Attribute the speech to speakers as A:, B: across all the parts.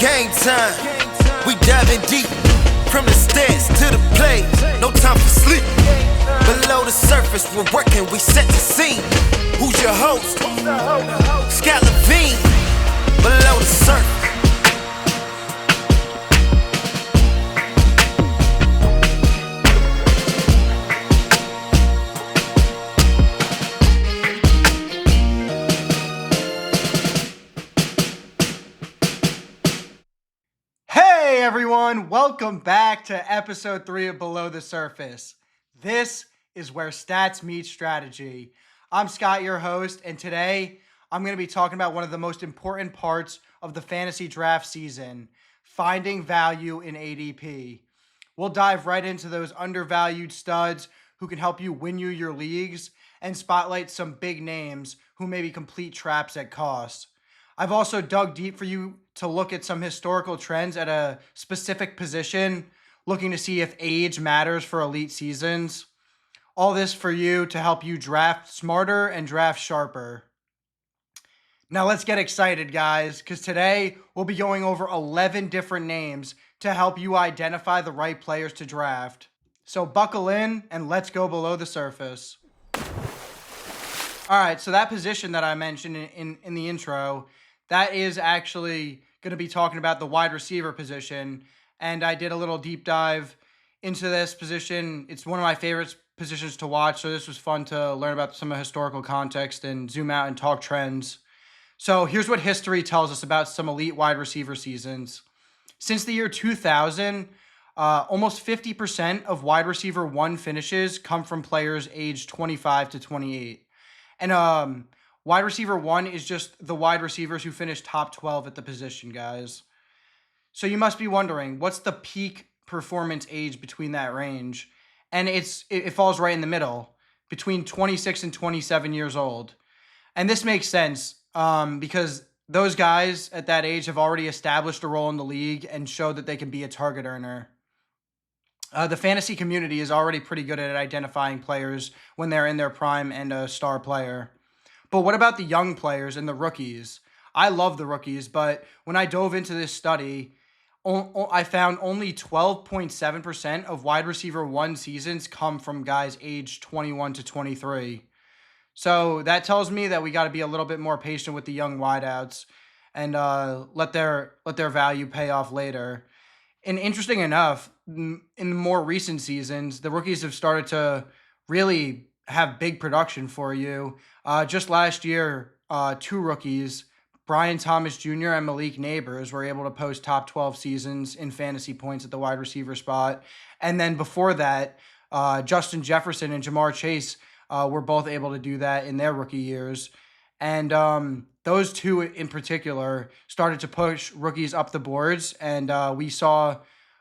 A: Game time, we diving deep. From the stairs to the play, no time for sleep. Below the surface, we're working, we set the scene. Who's your host? Scott Levine. Below the surface.
B: Hey everyone, welcome back to episode 3 of Below the Surface. This is where stats meet strategy. I'm Scott, your host, and today I'm going to be talking about one of the most important parts of the fantasy draft season, finding value in ADP. We'll dive right into those undervalued studs who can help you win your leagues and spotlight some big names who may be complete traps at cost. I've also dug deep for you to look at some historical trends at a specific position, looking to see if age matters for elite seasons. All this for you to help you draft smarter and draft sharper. Now let's get excited, guys, because today we'll be going over 11 different names to help you identify the right players to draft. So buckle in and let's go below the surface. All right, so that position that I mentioned in the intro, that is actually going to be talking about the wide receiver position. And I did a little deep dive into this position. It's one of my favorite positions to watch. So this was fun to learn about some historical context and zoom out and talk trends. So here's what history tells us about some elite wide receiver seasons. Since the year 2000, almost 50% of wide receiver 1 finishes come from players aged 25 to 28. And wide receiver 1 is just the wide receivers who finish top 12 at the position, guys. So you must be wondering, what's the peak performance age between that range? And it falls right in the middle, between 26 and 27 years old. And this makes sense because those guys at that age have already established a role in the league and showed that they can be a target earner. The fantasy community is already pretty good at identifying players when they're in their prime and a star player. But what about the young players and the rookies? I love the rookies, but when I dove into this study, I found only 12.7% of wide receiver 1 seasons come from guys aged 21 to 23. So that tells me that we got to be a little bit more patient with the young wideouts and let their value pay off later. And interesting enough, in the more recent seasons, the rookies have started to really have big production for you. Just last year, 2 rookies, Brian Thomas Jr. and Malik Neighbors, were able to post top 12 seasons in fantasy points at the wide receiver spot. And then before that, Justin Jefferson and Jamar Chase were both able to do that in their rookie years. And those two in particular started to push rookies up the boards. And we saw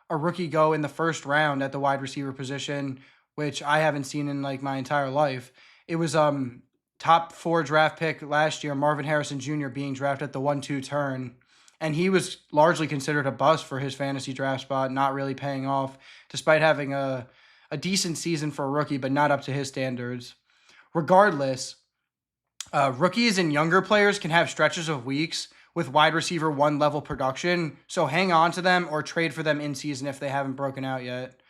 B: a rookie go in the first round at the wide receiver position, which I haven't seen in like my entire life. It was top 4 draft pick last year, Marvin Harrison Jr. being drafted at the 1-2 turn. And he was largely considered a bust for his fantasy draft spot, not really paying off, despite having a decent season for a rookie, but not up to his standards. Regardless, rookies and younger players can have stretches of weeks with wide receiver 1 level production, so hang on to them or trade for them in season if they haven't broken out yet.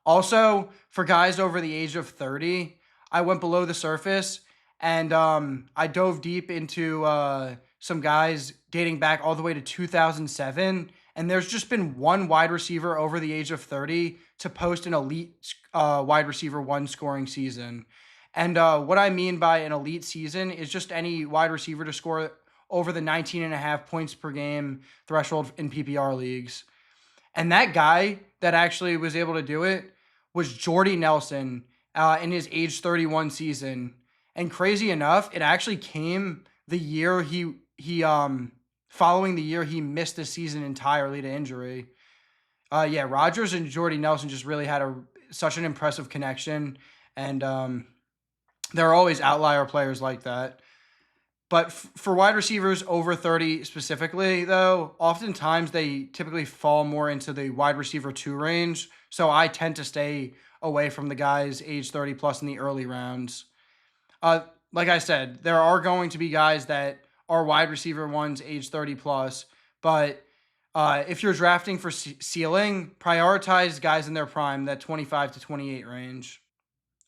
B: Also, for guys over the age of 30, I went below the surface and I dove deep into some guys dating back all the way to 2007, and there's just been one wide receiver over the age of 30 to post an elite wide receiver 1 scoring season. And what I mean by an elite season is just any wide receiver to score over the 19.5 points per game threshold in PPR leagues. And that guy that actually was able to do it was Jordy Nelson in his age 31 season. And crazy enough, it actually came the year he following the year he missed the season entirely to injury. Rodgers and Jordy Nelson just really had such an impressive connection. And there are always outlier players like that. But for wide receivers over 30 specifically, though, oftentimes they typically fall more into the wide receiver 2 range. So I tend to stay away from the guys age 30 plus in the early rounds. Like I said, there are going to be guys that are wide receiver 1s age 30 plus, but If you're drafting for ceiling, prioritize guys in their prime, that 25 to 28 range.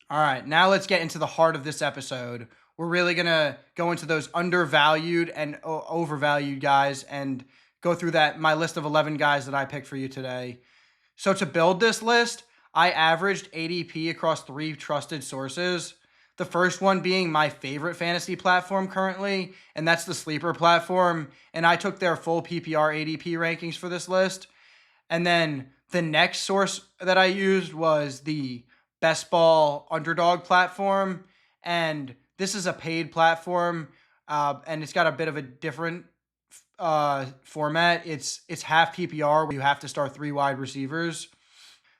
B: All right, now let's get into the heart of this episode. We're really going to go into those undervalued and overvalued guys and go through my list of 11 guys that I picked for you today. So to build this list, I averaged ADP across 3 trusted sources. The first one being my favorite fantasy platform currently, and that's the Sleeper platform. And I took their full PPR ADP rankings for this list. And then the next source that I used was the Best Ball Underdog platform. And this is a paid platform, and it's got a bit of a different format. It's half PPR where you have to start 3 wide receivers.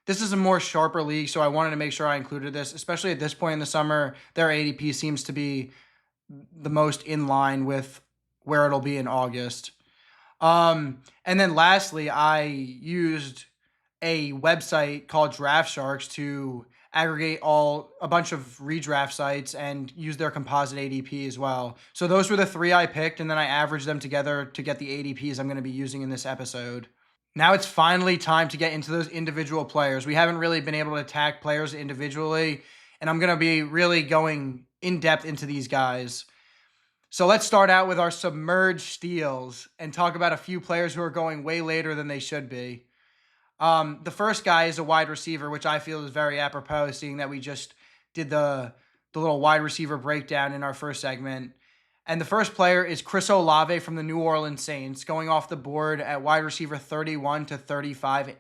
B: This is a more sharper league, so I wanted to make sure I included this, especially at this point in the summer. Their ADP seems to be the most in line with where it'll be in August. And then lastly, I used a website called Draft Sharks to aggregate a bunch of redraft sites and use their composite ADP as well. So those were the 3 I picked, and then I averaged them together to get the ADPs I'm going to be using in this episode. Now it's finally time to get into those individual players. We haven't really been able to attack players individually, and I'm going to be really going in depth into these guys. So let's start out with our submerged steals and talk about a few players who are going way later than they should be. The first guy is a wide receiver, which I feel is very apropos, seeing that we just did the little wide receiver breakdown in our first segment. And the first player is Chris Olave from the New Orleans Saints, going off the board at wide receiver 31 to 35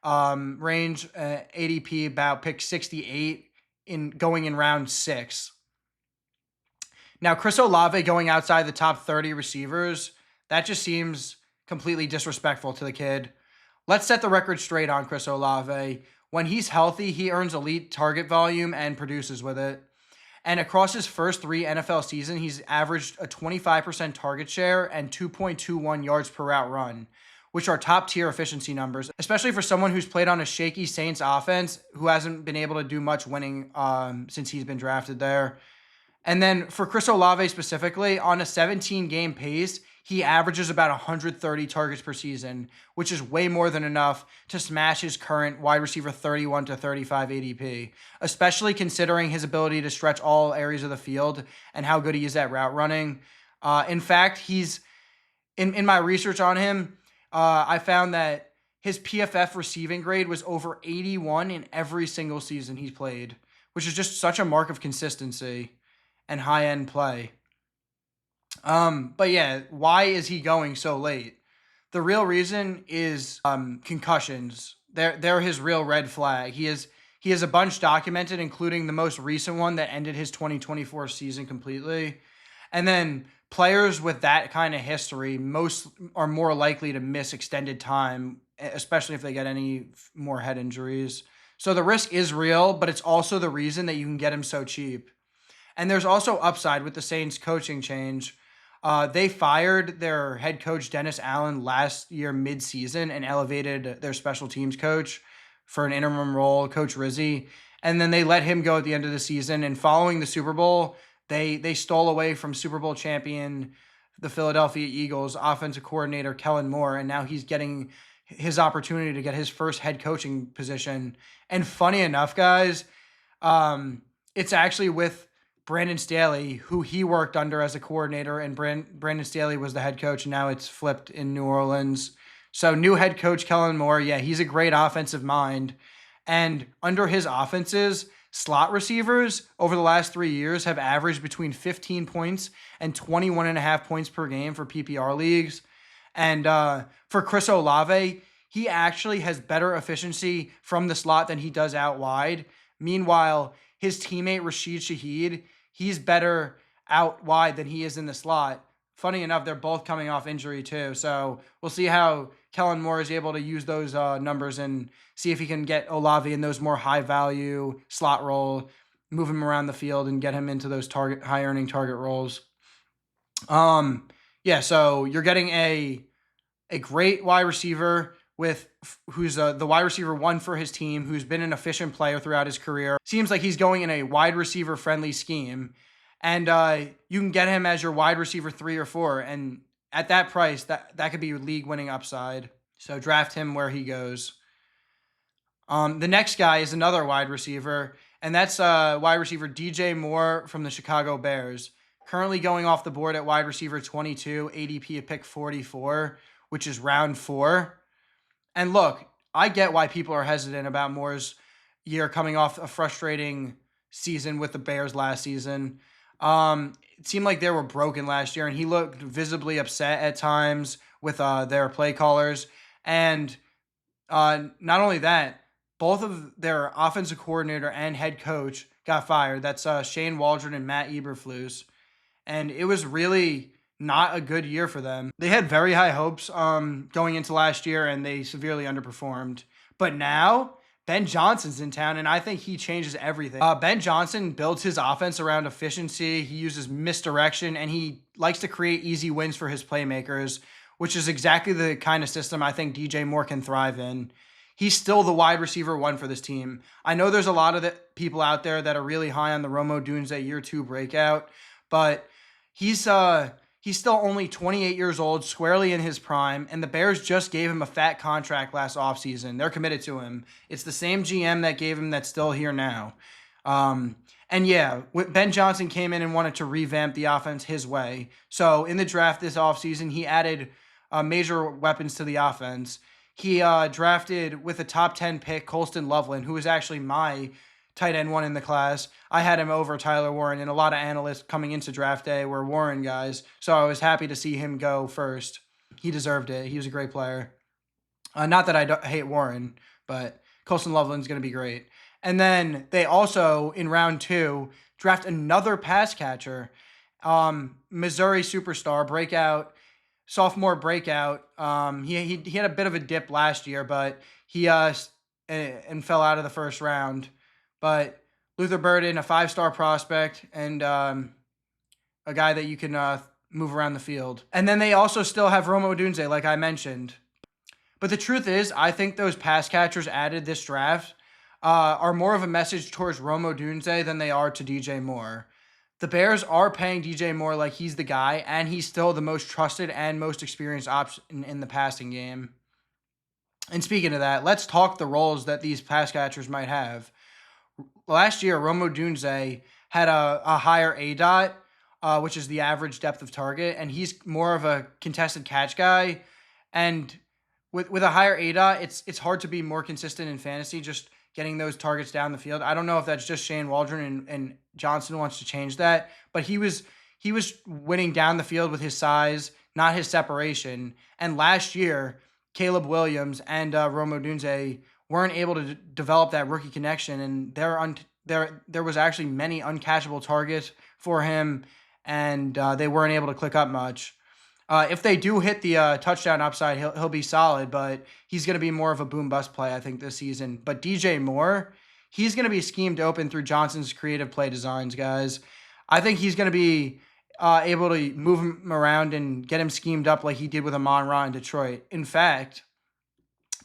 B: range, ADP about pick 68 going in round 6. Now, Chris Olave going outside the top 30 receivers, that just seems completely disrespectful to the kid. Let's set the record straight on Chris Olave. When he's healthy, he earns elite target volume and produces with it. And across his first 3 NFL seasons, he's averaged a 25% target share and 2.21 yards per route run, which are top tier efficiency numbers, especially for someone who's played on a shaky Saints offense who hasn't been able to do much winning since he's been drafted there. And then for Chris Olave specifically, on a 17-game pace, he averages about 130 targets per season, which is way more than enough to smash his current wide receiver 31 to 35 ADP, especially considering his ability to stretch all areas of the field and how good he is at route running. In fact, he's in my research on him, I found that his PFF receiving grade was over 81 in every single season he's played, which is just such a mark of consistency and high-end play. But yeah, why is he going so late? The real reason is concussions. They're his real red flag. He has a bunch documented, including the most recent one that ended his 2024 season completely. And then players with that kind of history are more likely to miss extended time, especially if they get any more head injuries. So the risk is real, but it's also the reason that you can get him so cheap. And there's also upside with the Saints coaching change. They fired their head coach, Dennis Allen, last year mid-season and elevated their special teams coach for an interim role, Coach Rizzi. And then they let him go at the end of the season. And following the Super Bowl, they stole away from Super Bowl champion, the Philadelphia Eagles offensive coordinator, Kellen Moore. And now he's getting his opportunity to get his first head coaching position. And funny enough, guys, it's actually with Brandon Staley, who he worked under as a coordinator, and Brandon Staley was the head coach, and now it's flipped in New Orleans. So new head coach Kellen Moore, yeah, he's a great offensive mind. And under his offenses, slot receivers over the last 3 years have averaged between 15 points and 21.5 points per game for PPR leagues. And for Chris Olave, he actually has better efficiency from the slot than he does out wide. Meanwhile, his teammate Rashid Shaheed, he's better out wide than he is in the slot. Funny enough, they're both coming off injury too. So we'll see how Kellen Moore is able to use those numbers and see if he can get Olave in those more high value slot role, move him around the field and get him into those high earning target roles. So you're getting a great wide receiver who's the wide receiver 1 for his team, who's been an efficient player throughout his career. Seems like he's going in a wide receiver friendly scheme. And you can get him as your wide receiver 3 or 4. And at that price, that could be your league winning upside. So draft him where he goes. The next guy is another wide receiver, and that's wide receiver DJ Moore from the Chicago Bears. Currently going off the board at wide receiver 22, ADP at pick 44, which is round 4. And look, I get why people are hesitant about Moore's year coming off a frustrating season with the Bears last season. It seemed like they were broken last year, and he looked visibly upset at times with their play callers. And not only that, both of their offensive coordinator and head coach got fired. That's Shane Waldron and Matt Eberflus. And it was really not a good year for them. They had very high hopes going into last year, and they severely underperformed. But now, Ben Johnson's in town, and I think he changes everything. Ben Johnson builds his offense around efficiency. He uses misdirection, and he likes to create easy wins for his playmakers, which is exactly the kind of system I think DJ Moore can thrive in. He's still the wide receiver 1 for this team. I know there's a lot of people out there that are really high on the Rome Odunze year 2 breakout, but he's still only 28 years old, squarely in his prime, and the Bears just gave him a fat contract last offseason. They're committed to him. It's the same GM that gave him that's still here now. And yeah, Ben Johnson came in and wanted to revamp the offense his way. So in the draft this offseason, he added major weapons to the offense. He drafted with a top 10 pick, Colston Loveland, who was actually my tight end 1 in the class. I had him over Tyler Warren, and a lot of analysts coming into draft day were Warren guys. So I was happy to see him go first. He deserved it. He was a great player. Not that I hate Warren, but Colston Loveland's going to be great. And then they also, in round 2, draft another pass catcher, Missouri superstar, sophomore breakout. He had a bit of a dip last year, but he and fell out of the first round. But Luther Burden, a 5-star prospect, and a guy that you can move around the field. And then they also still have Rome Odunze, like I mentioned. But the truth is, I think those pass catchers added this draft are more of a message towards Rome Odunze than they are to DJ Moore. The Bears are paying DJ Moore like he's the guy, and he's still the most trusted and most experienced option in the passing game. And speaking of that, let's talk the roles that these pass catchers might have. Last year, Rome Odunze had a higher ADOT, which is the average depth of target, and he's more of a contested catch guy. And with a higher ADOT, it's hard to be more consistent in fantasy, just getting those targets down the field. I don't know if that's just Shane Waldron and Johnson wants to change that, but he was winning down the field with his size, not his separation. And last year, Caleb Williams and Rome Odunze weren't able to develop that rookie connection, and there was actually many uncatchable targets for him, and they weren't able to click up much. If they do hit the touchdown upside, he'll be solid, but he's going to be more of a boom-bust play, I think, this season. But DJ Moore, he's going to be schemed open through Johnson's creative play designs, guys. I think he's going to be able to move him around and get him schemed up like he did with Amon-Ra in Detroit. In fact,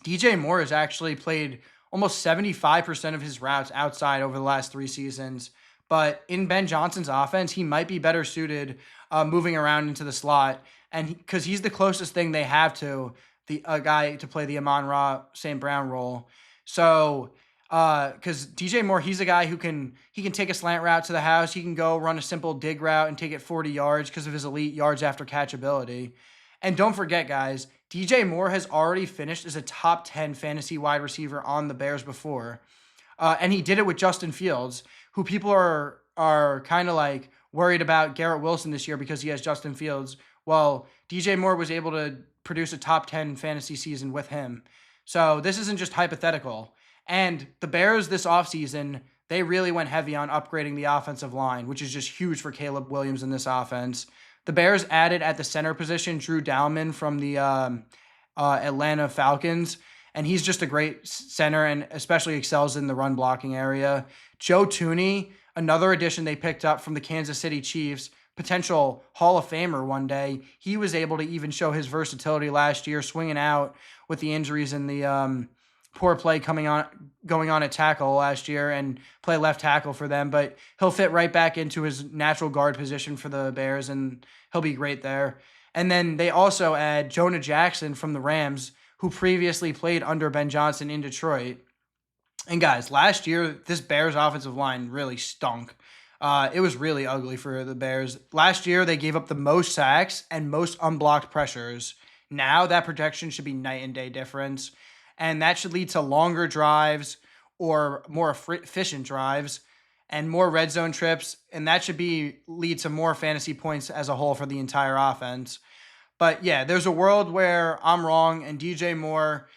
B: DJ Moore has actually played almost 75% of his routes outside over the last 3 seasons. But in Ben Johnson's offense, he might be better suited moving around into the slot, and because he's the closest thing they have to a guy to play the Amon-Ra St. Brown role. So, because DJ Moore, he's a guy who can take a slant route to the house. He can go run a simple dig route and take it 40 yards because of his elite yards after catch ability. And don't forget, guys, DJ Moore has already finished as a top 10 fantasy wide receiver on the Bears before. And he did it with Justin Fields, who people are kind of like worried about Garrett Wilson this year because he has Justin Fields. Well, DJ Moore was able to produce a top 10 fantasy season with him. So this isn't just hypothetical. And the Bears this offseason, they really went heavy on upgrading the offensive line, which is just huge for Caleb Williams in this offense. The Bears added at the center position Drew Dalman from the Atlanta Falcons, and he's just a great center and especially excels in the run blocking area. Joe Thuney, another addition they picked up from the Kansas City Chiefs, potential Hall of Famer one day. He was able to even show his versatility last year, swinging out with the injuries and the poor play going on at tackle last year, and play left tackle for them. But he'll fit right back into his natural guard position for the Bears, and he'll be great there. And then they also add Jonah Jackson from the Rams, who previously played under Ben Johnson in Detroit. And guys, last year, this Bears offensive line really stunk. It was really ugly for the Bears. Last year, they gave up the most sacks and most unblocked pressures. Now that protection should be night and day difference. And that should lead to longer drives or more efficient drives and more red zone trips. And that should lead to more fantasy points as a whole for the entire offense. But yeah, there's a world where I'm wrong and DJ Moore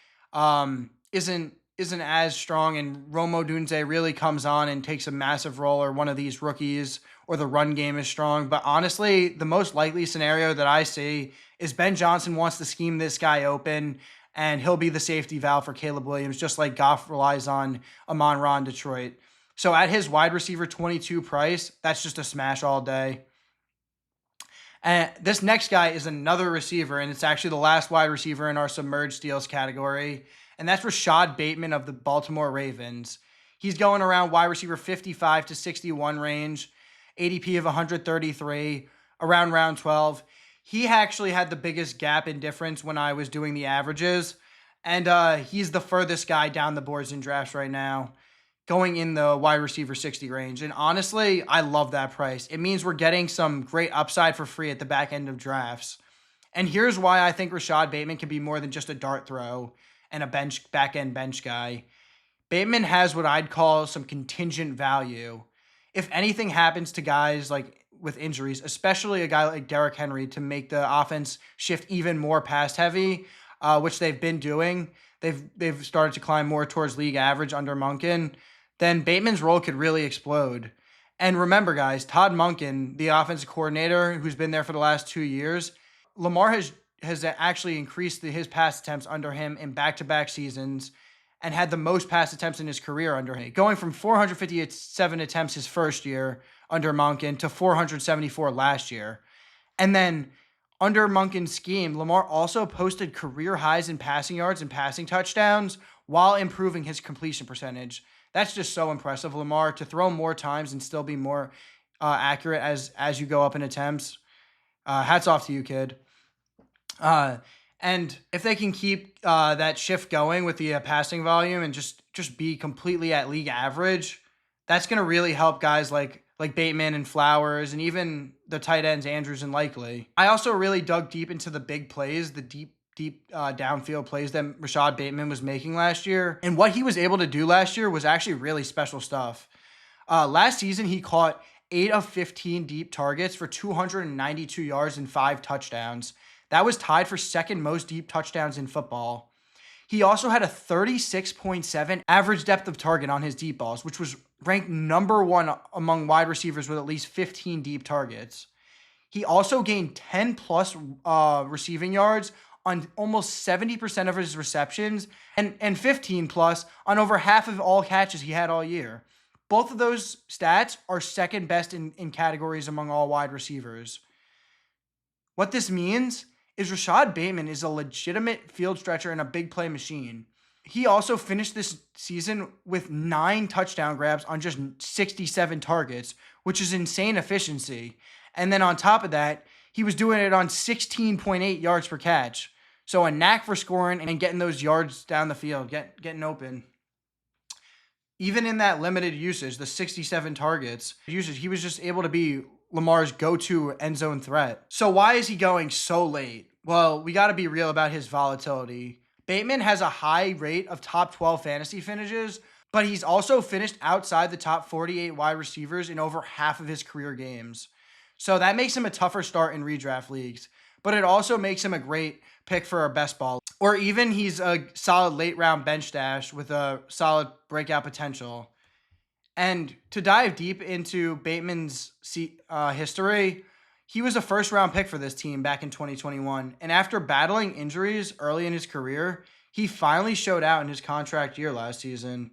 B: isn't as strong, and Romo Dunze really comes on and takes a massive role, or one of these rookies, or the run game is strong. But honestly, the most likely scenario that I see is Ben Johnson wants to scheme this guy open, and he'll be the safety valve for Caleb Williams, just like Goff relies on Amon-Ra in Detroit. So at his wide receiver 22 price, that's just a smash all day. And this next guy is another receiver, and it's actually the last wide receiver in our submerged steals category, and that's Rashad Bateman of the Baltimore Ravens. He's going around wide receiver 55 to 61 range, ADP of 133, around round 12. He actually had the biggest gap in difference when I was doing the averages, and he's the furthest guy down the boards in drafts right now, going in the wide receiver 60 range. And honestly, I love that price. It means we're getting some great upside for free at the back end of drafts. And here's why I think Rashad Bateman can be more than just a dart throw and a back end bench guy. Bateman has what I'd call some contingent value. If anything happens to guys like with injuries, especially a guy like Derrick Henry, to make the offense shift even more pass heavy, which they've been doing, they've started to climb more towards league average under Monken, then Bateman's role could really explode. And remember, guys, Todd Monken, the offensive coordinator who's been there for the last 2 years, Lamar has actually increased his pass attempts under him in back-to-back seasons and had the most pass attempts in his career under him, going from 457 attempts his first year under Monken to 474 last year. And then under Monken's scheme, Lamar also posted career highs in passing yards and passing touchdowns while improving his completion percentage. That's just so impressive, Lamar, to throw more times and still be more accurate as you go up in attempts. Hats off to you, kid. And if they can keep that shift going with the passing volume and just be completely at league average, that's going to really help guys like Bateman and Flowers, and even the tight ends Andrews and Likely. I also really dug deep into the big plays, the deep downfield plays that Rashad Bateman was making last year. And what he was able to do last year was actually really special stuff. Last season, he caught 8 of 15 deep targets for 292 yards and 5 touchdowns. That was tied for second most deep touchdowns in football. He also had a 36.7 average depth of target on his deep balls, which was ranked number 1 among wide receivers with at least 15 deep targets. He also gained 10 plus receiving yards on almost 70% of his receptions and 15 plus on over half of all catches he had all year. Both of those stats are second best in categories among all wide receivers. What this means is Rashad Bateman is a legitimate field stretcher and a big play machine. He also finished this season with 9 touchdown grabs on just 67 targets, which is insane efficiency. And then on top of that, he was doing it on 16.8 yards per catch. So a knack for scoring and getting those yards down the field, getting open. Even in that limited usage, the 67 targets usage, he was just able to be Lamar's go-to end zone threat. So why is he going so late? Well, we got to be real about his volatility. Bateman has a high rate of top 12 fantasy finishes, but he's also finished outside the top 48 wide receivers in over half of his career games. So that makes him a tougher start in redraft leagues, but it also makes him a great pick for a best ball. Or even he's a solid late round bench stash with a solid breakout potential. And to dive deep into Bateman's history, he was a first round pick for this team back in 2021. And after battling injuries early in his career, he finally showed out in his contract year last season.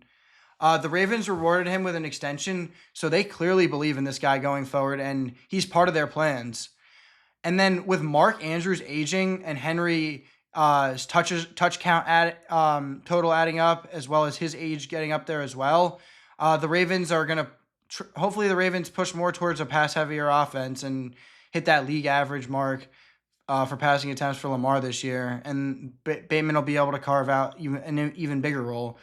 B: The Ravens rewarded him with an extension, so they clearly believe in this guy going forward, and he's part of their plans. And then with Mark Andrews aging and Henry touch count total adding up, as well as his age getting up there as well, the Ravens are going to hopefully the Ravens push more towards a pass heavier offense and hit that league average mark for passing attempts for Lamar this year, and Bateman will be able to carve out an even bigger role.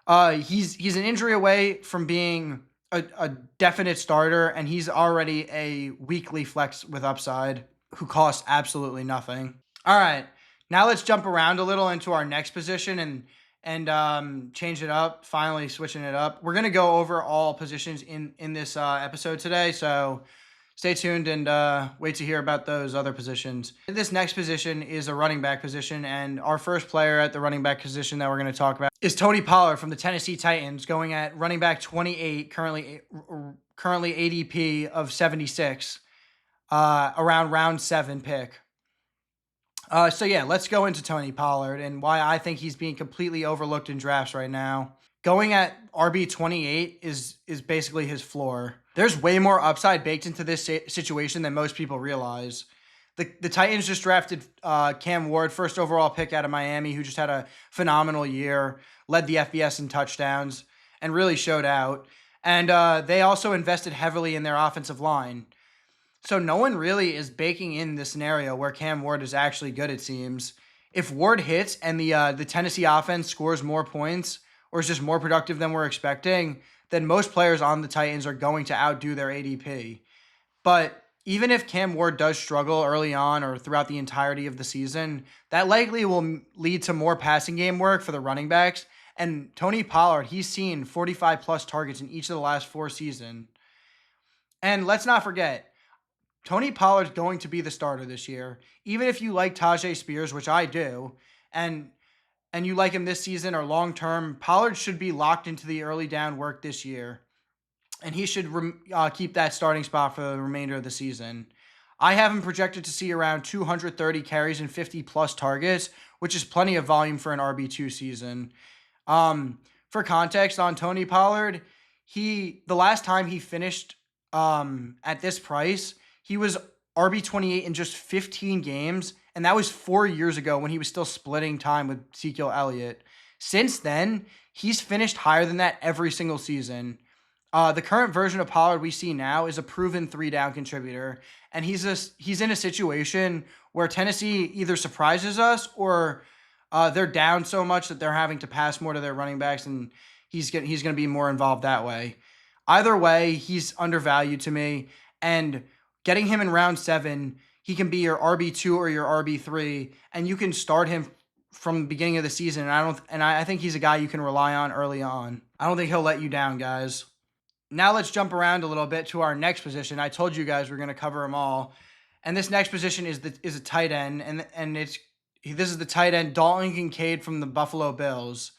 B: He's an injury away from being a definite starter, and he's already a weekly flex with upside who costs absolutely nothing. All right, now let's jump around a little into our next position and change it up. Finally, switching it up. We're gonna go over all positions in this episode today, so stay tuned and wait to hear about those other positions. This next position is a running back position, and our first player at the running back position that we're going to talk about is Tony Pollard from the Tennessee Titans, going at running back 28, currently ADP of 76, around round 7 pick. So yeah, let's go into Tony Pollard and why I think he's being completely overlooked in drafts right now. Going at RB28 is basically his floor. There's way more upside baked into this situation than most people realize. The Titans just drafted Cam Ward, first overall pick out of Miami, who just had a phenomenal year, led the FBS in touchdowns, and really showed out. And they also invested heavily in their offensive line. So no one really is baking in the scenario where Cam Ward is actually good, it seems. If Ward hits and the Tennessee offense scores more points or is just more productive than we're expecting, then most players on the Titans are going to outdo their ADP. But even if Cam Ward does struggle early on or throughout the entirety of the season, that likely will lead to more passing game work for the running backs. And Tony Pollard, he's seen 45 plus targets in each of the last 4 seasons. And let's not forget, Tony Pollard's going to be the starter this year. Even if you like Tajay Spears, which I do, and you like him this season or long term, Pollard should be locked into the early down work this year. And he should keep that starting spot for the remainder of the season. I have him projected to see around 230 carries and 50 plus targets, which is plenty of volume for an RB2 season. For context on Tony Pollard, the last time he finished at this price, he was RB28 in just 15 games, and that was 4 years ago when he was still splitting time with Ezekiel Elliott. Since then, he's finished higher than that every single season. The current version of Pollard we see now is a proven 3-down contributor, and he's in a situation where Tennessee either surprises us or they're down so much that they're having to pass more to their running backs, and he's going to be more involved that way. Either way, he's undervalued to me, and getting him in round 7, he can be your RB2 or your RB3, and you can start him from the beginning of the season. And I think he's a guy you can rely on early on. I don't think he'll let you down, guys. Now let's jump around a little bit to our next position. I told you guys we're going to cover them all. And this next position is a tight end, and this is the tight end Dalton Kincaid from the Buffalo Bills.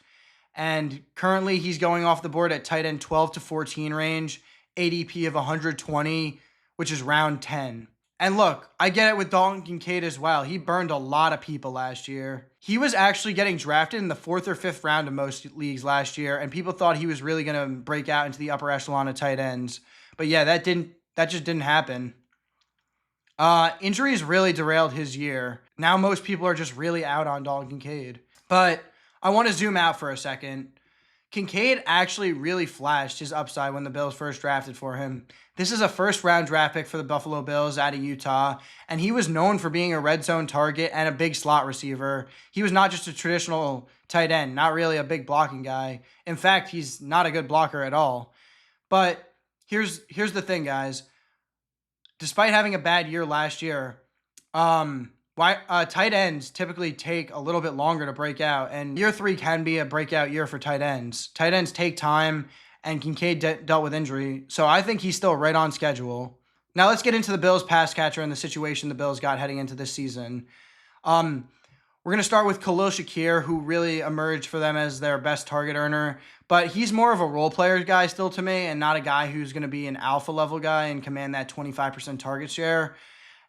B: And currently he's going off the board at tight end 12 to 14 range, ADP of 120, which is round 10. And look, I get it with Dalton Kincaid as well. He burned a lot of people last year. He was actually getting drafted in the 4th or 5th round of most leagues last year, and people thought he was really going to break out into the upper echelon of tight ends. But yeah, that just didn't happen. Injuries really derailed his year. Now most people are just really out on Dalton Kincaid. But I want to zoom out for a second. Kincaid actually really flashed his upside when the Bills first drafted for him. This is a first-round draft pick for the Buffalo Bills out of Utah, and he was known for being a red zone target and a big slot receiver. He was not just a traditional tight end, not really a big blocking guy. In fact, he's not a good blocker at all. But here's the thing, guys. Despite having a bad year last year, tight ends typically take a little bit longer to break out, and year 3 can be a breakout year for tight ends. Tight ends take time, and Kincaid dealt with injury, so I think he's still right on schedule. Now let's get into the Bills pass catcher and the situation the Bills got heading into this season. We're going to start with Khalil Shakir, who really emerged for them as their best target earner, but he's more of a role player guy still to me, and not a guy who's going to be an alpha level guy and command that 25% target share.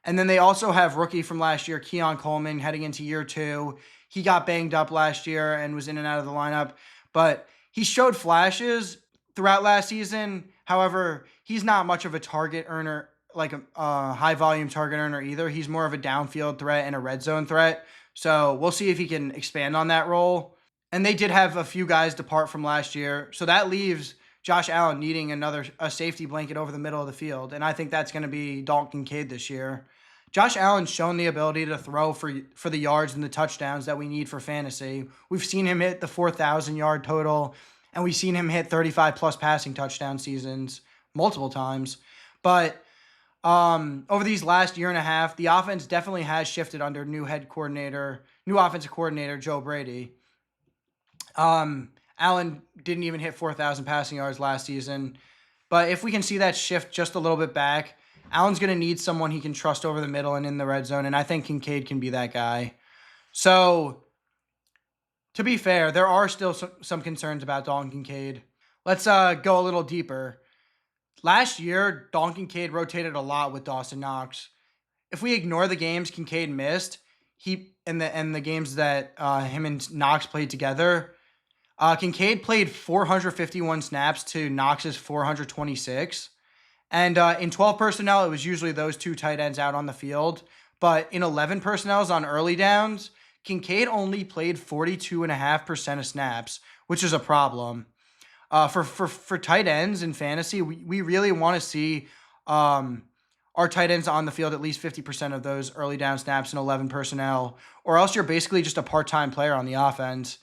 B: And then they also have rookie from last year, Keon Coleman, heading into year 2. He got banged up last year and was in and out of the lineup, but he showed flashes throughout last season. However, he's not much of a target earner, like a high volume target earner either. He's more of a downfield threat and a red zone threat. So we'll see if he can expand on that role. And they did have a few guys depart from last year. So that leaves Josh Allen needing a safety blanket over the middle of the field. And I think that's going to be Dalton Kincaid this year. Josh Allen's shown the ability to throw for the yards and the touchdowns that we need for fantasy. We've seen him hit the 4,000-yard total, and we've seen him hit 35-plus passing touchdown seasons multiple times. But over these last year and a half, the offense definitely has shifted under new offensive coordinator Joe Brady. Allen didn't even hit 4,000 passing yards last season. But if we can see that shift just a little bit back, Allen's going to need someone he can trust over the middle and in the red zone, and I think Kincaid can be that guy. So, to be fair, there are still some concerns about Dalton Kincaid. Let's go a little deeper. Last year, Dalton Kincaid rotated a lot with Dawson Knox. If we ignore the games Kincaid missed, the games that him and Knox played together, Kincaid played 451 snaps to Knox's 426. And in 12 personnel, it was usually those two tight ends out on the field. But in 11 personnels on early downs, Kincaid only played 42.5% of snaps, which is a problem. For tight ends in fantasy, we really want to see our tight ends on the field at least 50% of those early down snaps in 11 personnel, or else you're basically just a part-time player on the offense.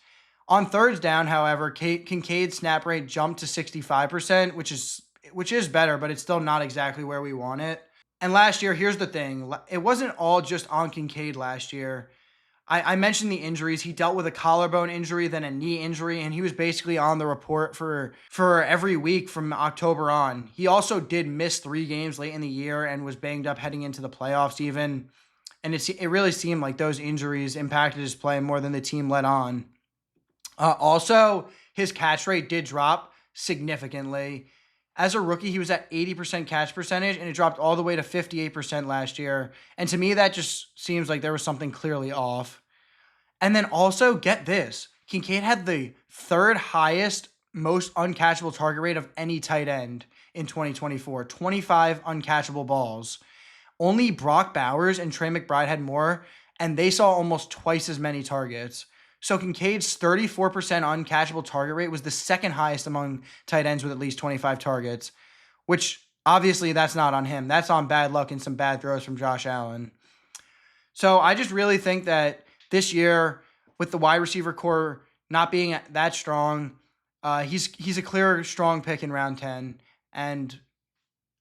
B: On thirds down, however, Kincaid's snap rate jumped to 65%, which is better, but it's still not exactly where we want it. And last year, here's the thing. It wasn't all just on Kincaid last year. I mentioned the injuries. He dealt with a collarbone injury, then a knee injury, and he was basically on the report for every week from October on. He also did miss 3 games late in the year and was banged up heading into the playoffs even. And it really seemed like those injuries impacted his play more than the team let on. Also, his catch rate did drop significantly. As a rookie, he was at 80% catch percentage, and it dropped all the way to 58% last year. And to me, that just seems like there was something clearly off. And then also, get this. Kincaid had the 3rd highest, most uncatchable target rate of any tight end in 2024. 25 uncatchable balls. Only Brock Bowers and Trey McBride had more, and they saw almost twice as many targets. So Kincaid's 34% uncatchable target rate was the 2nd highest among tight ends with at least 25 targets, which obviously that's not on him. That's on bad luck and some bad throws from Josh Allen. So I just really think that this year, with the wide receiver core not being that strong, he's a clear strong pick in round 10, and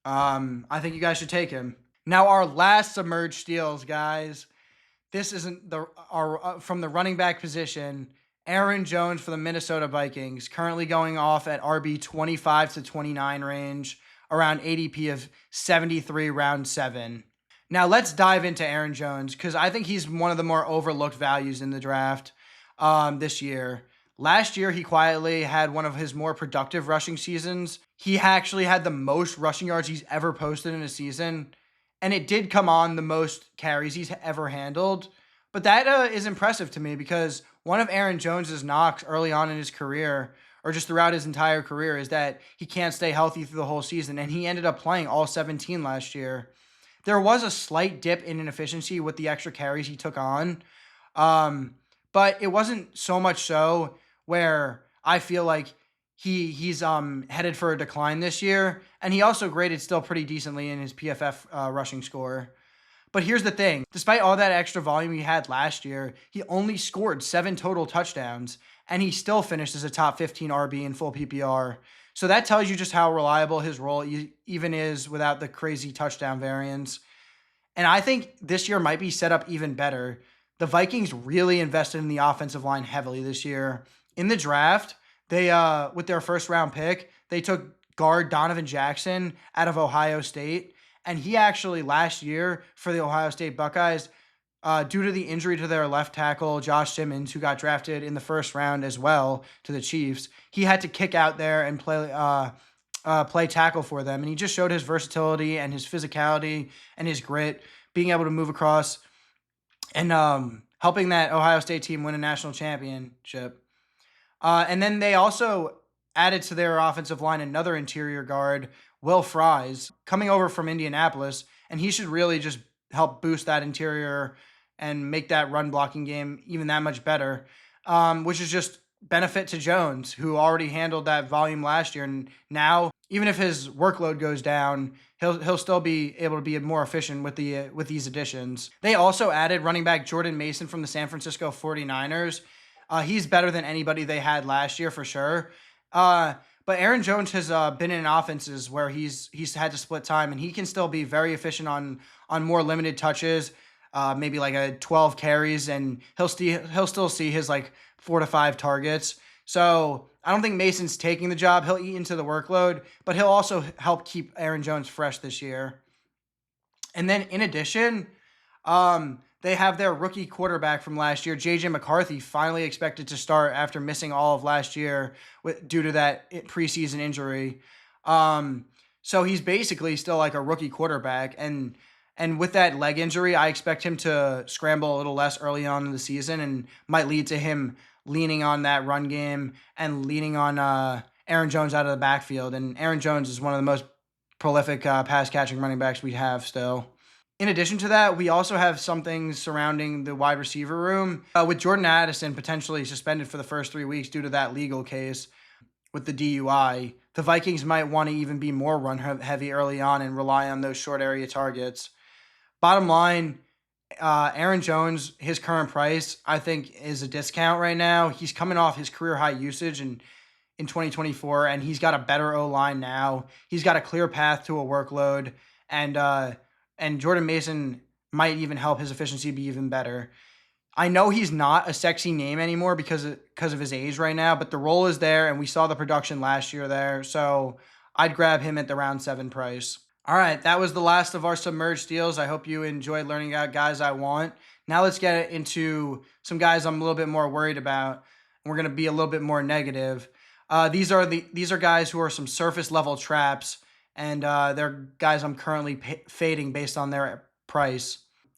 B: I think you guys should take him. Now our last submerged steals, guys. This isn't from the running back position. Aaron Jones for the Minnesota Vikings, currently going off at RB 25 to 29 range, around ADP of 73, round 7. Now let's dive into Aaron Jones, because I think he's one of the more overlooked values in the draft this year. Last year, he quietly had one of his more productive rushing seasons. He actually had the most rushing yards he's ever posted in a season. And it did come on the most carries he's ever handled. But that is impressive to me, because one of Aaron Jones's knocks early on in his career, or just throughout his entire career, is that he can't stay healthy through the whole season. And he ended up playing all 17 last year. There was a slight dip in inefficiency with the extra carries he took on. But it wasn't so much so where I feel like he's headed for a decline this year, and he also graded still pretty decently in his PFF rushing score. But here's the thing. Despite all that extra volume he had last year, he only scored 7 total touchdowns, and he still finished as a top 15 RB in full PPR. So that tells you just how reliable his role even is without the crazy touchdown variance. And I think this year might be set up even better. The Vikings really invested in the offensive line heavily this year. In the draft, they with their first round pick, they took guard Donovan Jackson out of Ohio State. And he actually last year for the Ohio State Buckeyes, due to the injury to their left tackle, Josh Simmons, who got drafted in the first round as well to the Chiefs, he had to kick out there and play tackle for them. And he just showed his versatility and his physicality and his grit, being able to move across and helping that Ohio State team win a national championship. And then they also added to their offensive line another interior guard, Will Fries, coming over from Indianapolis, and he should really just help boost that interior and make that run blocking game even that much better, which is just benefit to Jones, who already handled that volume last year, and now even if his workload goes down, he'll still be able to be more efficient with these additions. They also added running back Jordan Mason from the San Francisco 49ers. He's better than anybody they had last year for sure. But Aaron Jones has been in offenses where he's had to split time, and he can still be very efficient on more limited touches, maybe like a 12 carries, and he'll still see his like 4 to 5 targets. So I don't think Mason's taking the job. He'll eat into the workload, but he'll also help keep Aaron Jones fresh this year. And then in addition, they have their rookie quarterback from last year, JJ McCarthy, finally expected to start after missing all of last year due to that preseason injury. So he's basically still like a rookie quarterback, and with that leg injury, I expect him to scramble a little less early on in the season, and might lead to him leaning on that run game and leaning on Aaron Jones out of the backfield. And Aaron Jones is one of the most prolific pass catching running backs we have still. In addition to that, we also have some things surrounding the wide receiver room, with Jordan Addison potentially suspended for the first 3 weeks due to that legal case with the DUI. The Vikings might want to even be more run heavy early on and rely on those short area targets. Bottom line, Aaron Jones, his current price, I think, is a discount right now. He's coming off his career high usage in 2024, and he's got a better O-line now. He's got a clear path to a workload, and Jordan Mason might even help his efficiency be even better. I know he's not a sexy name anymore because of his age right now, but the role is there, and we saw the production last year there, so I'd grab him at the round 7 price. All right, that was the last of our submerged deals. I hope you enjoyed learning about guys I want. Now let's get into some guys I'm a little bit more worried about, and we're going to be a little bit more negative. These are guys who are some surface level traps, and they're guys I'm currently fading based on their price.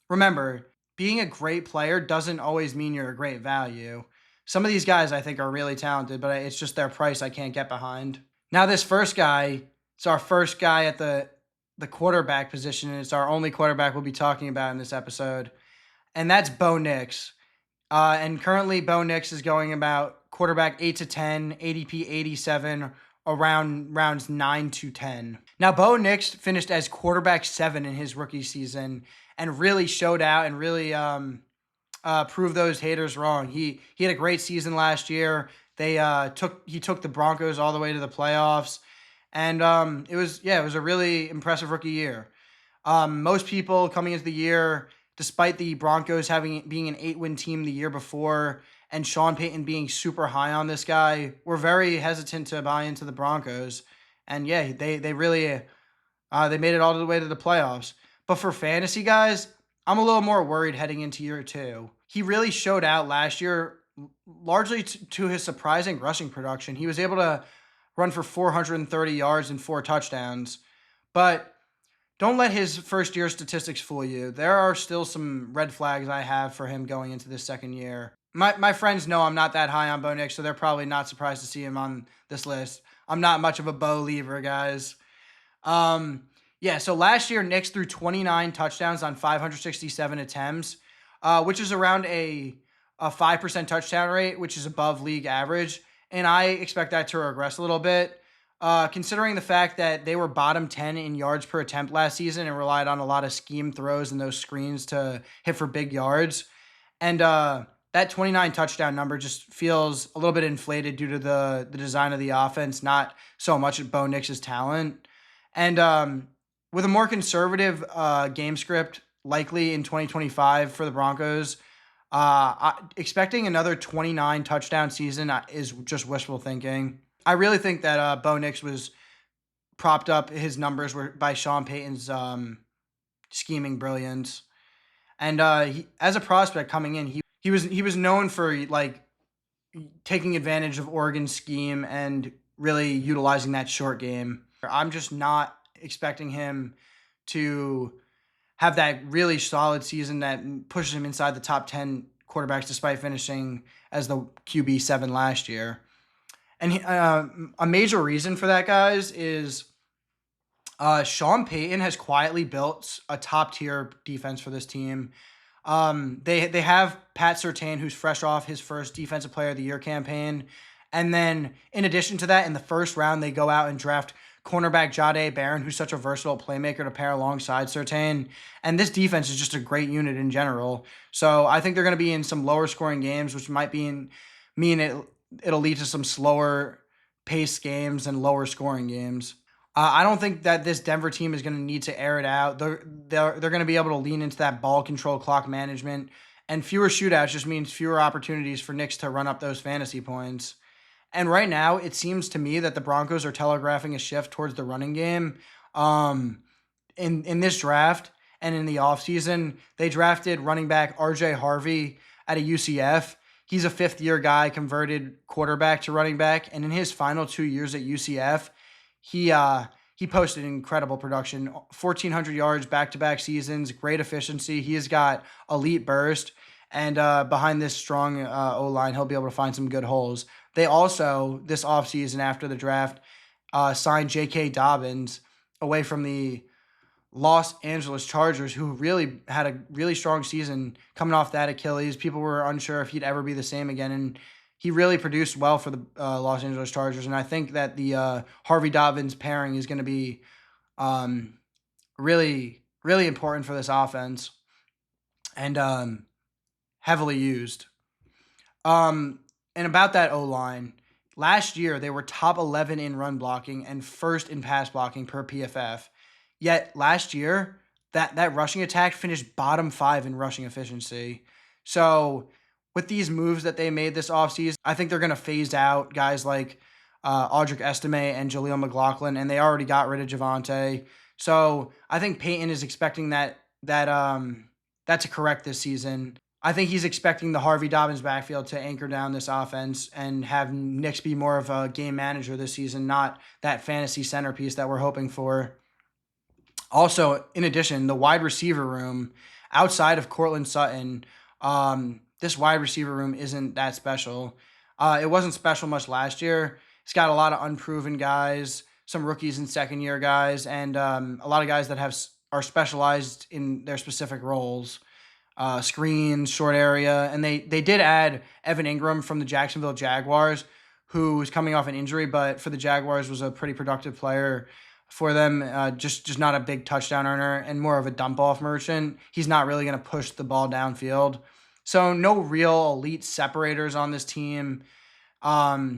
B: Remember, being a great player doesn't always mean you're a great value. Some of these guys I think are really talented, but it's just their price I can't get behind. Now this first guy, it's our first guy at the quarterback position, and it's our only quarterback we'll be talking about in this episode, and that's Bo Nix. And currently, Bo Nix is going about quarterback 8 to 10, ADP 87, around rounds 9 to 10. Now, Bo Nix finished as quarterback 7 in his rookie season and really showed out and really proved those haters wrong. He had a great season last year. He took the Broncos all the way to the playoffs, and it was a really impressive rookie year. Most people coming into the year, despite the Broncos being an 8-win team the year before and Sean Payton being super high on this guy, were very hesitant to buy into the Broncos. And yeah, they really they made it all the way to the playoffs. But for fantasy guys, I'm a little more worried heading into year 2. He really showed out last year, largely to his surprising rushing production. He was able to run for 430 yards and 4 touchdowns. But don't let his first year statistics fool you. There are still some red flags I have for him going into this second year. My friends know I'm not that high on Bo Nix, so they're probably not surprised to see him on this list. I'm not much of a Bo lever, guys. So last year, Nix threw 29 touchdowns on 567 attempts, which is around a 5% touchdown rate, which is above league average. And I expect that to regress a little bit, considering the fact that they were bottom 10 in yards per attempt last season and relied on a lot of scheme throws and those screens to hit for big yards. And that 29 touchdown number just feels a little bit inflated due to the design of the offense, not so much at Bo Nix's talent. And with a more conservative game script likely in 2025 for the Broncos, expecting another 29 touchdown season is just wishful thinking. I really think that Bo Nix was propped up, his numbers were by Sean Payton's scheming brilliance. And as a prospect coming in, he was known for like taking advantage of Oregon's scheme and really utilizing that short game. I'm just not expecting him to have that really solid season that pushes him inside the top 10 quarterbacks despite finishing as the QB 7 last year. And a major reason for that, guys, is Sean Payton has quietly built a top-tier defense for this team. They have Pat Surtain, who's fresh off his first Defensive Player of the Year campaign. And then in addition to that, in the first round, they go out and draft cornerback Jahdae Barron, who's such a versatile playmaker to pair alongside Surtain. And this defense is just a great unit in general. So I think they're going to be in some lower scoring games, which might mean it'll lead to some slower paced games and lower scoring games. I don't think that this Denver team is going to need to air it out. They're going to be able to lean into that ball control, clock management, and fewer shootouts just means fewer opportunities for Knicks to run up those fantasy points. And right now, it seems to me that the Broncos are telegraphing a shift towards the running game. Um, in this draft and in the offseason, they drafted running back RJ Harvey out of UCF. He's a fifth-year guy, converted quarterback to running back, and in his final 2 years at UCF, he posted incredible production, 1,400 yards back-to-back seasons, great efficiency. He has got elite burst, and behind this strong O-line, he'll be able to find some good holes. They also, this offseason after the draft, signed J.K. Dobbins away from the Los Angeles Chargers, who really had a really strong season coming off that Achilles. People were unsure if he'd ever be the same again, and he really produced well for the Los Angeles Chargers. And I think that the Harvey Dobbins pairing is going to be really, really important for this offense and heavily used. And about that O-line, last year they were top 11 in run blocking and first in pass blocking per PFF. Yet last year, that rushing attack finished bottom 5 in rushing efficiency. So with these moves that they made this offseason, I think they're going to phase out guys like Audric Estime and Jaleel McLaughlin, and they already got rid of Javonte. So I think Peyton is expecting that to correct this season. I think he's expecting the Harvey Dobbins backfield to anchor down this offense and have Knicks be more of a game manager this season, not that fantasy centerpiece that we're hoping for. Also, in addition, the wide receiver room outside of Cortland Sutton, this wide receiver room isn't that special. It wasn't special much last year. It's got a lot of unproven guys, some rookies and second-year guys, and a lot of guys that are specialized in their specific roles. Screens, short area, and they did add Evan Ingram from the Jacksonville Jaguars, who was coming off an injury, but for the Jaguars was a pretty productive player for them. Just not a big touchdown earner and more of a dump off merchant. He's not really going to push the ball downfield. So no real elite separators on this team. I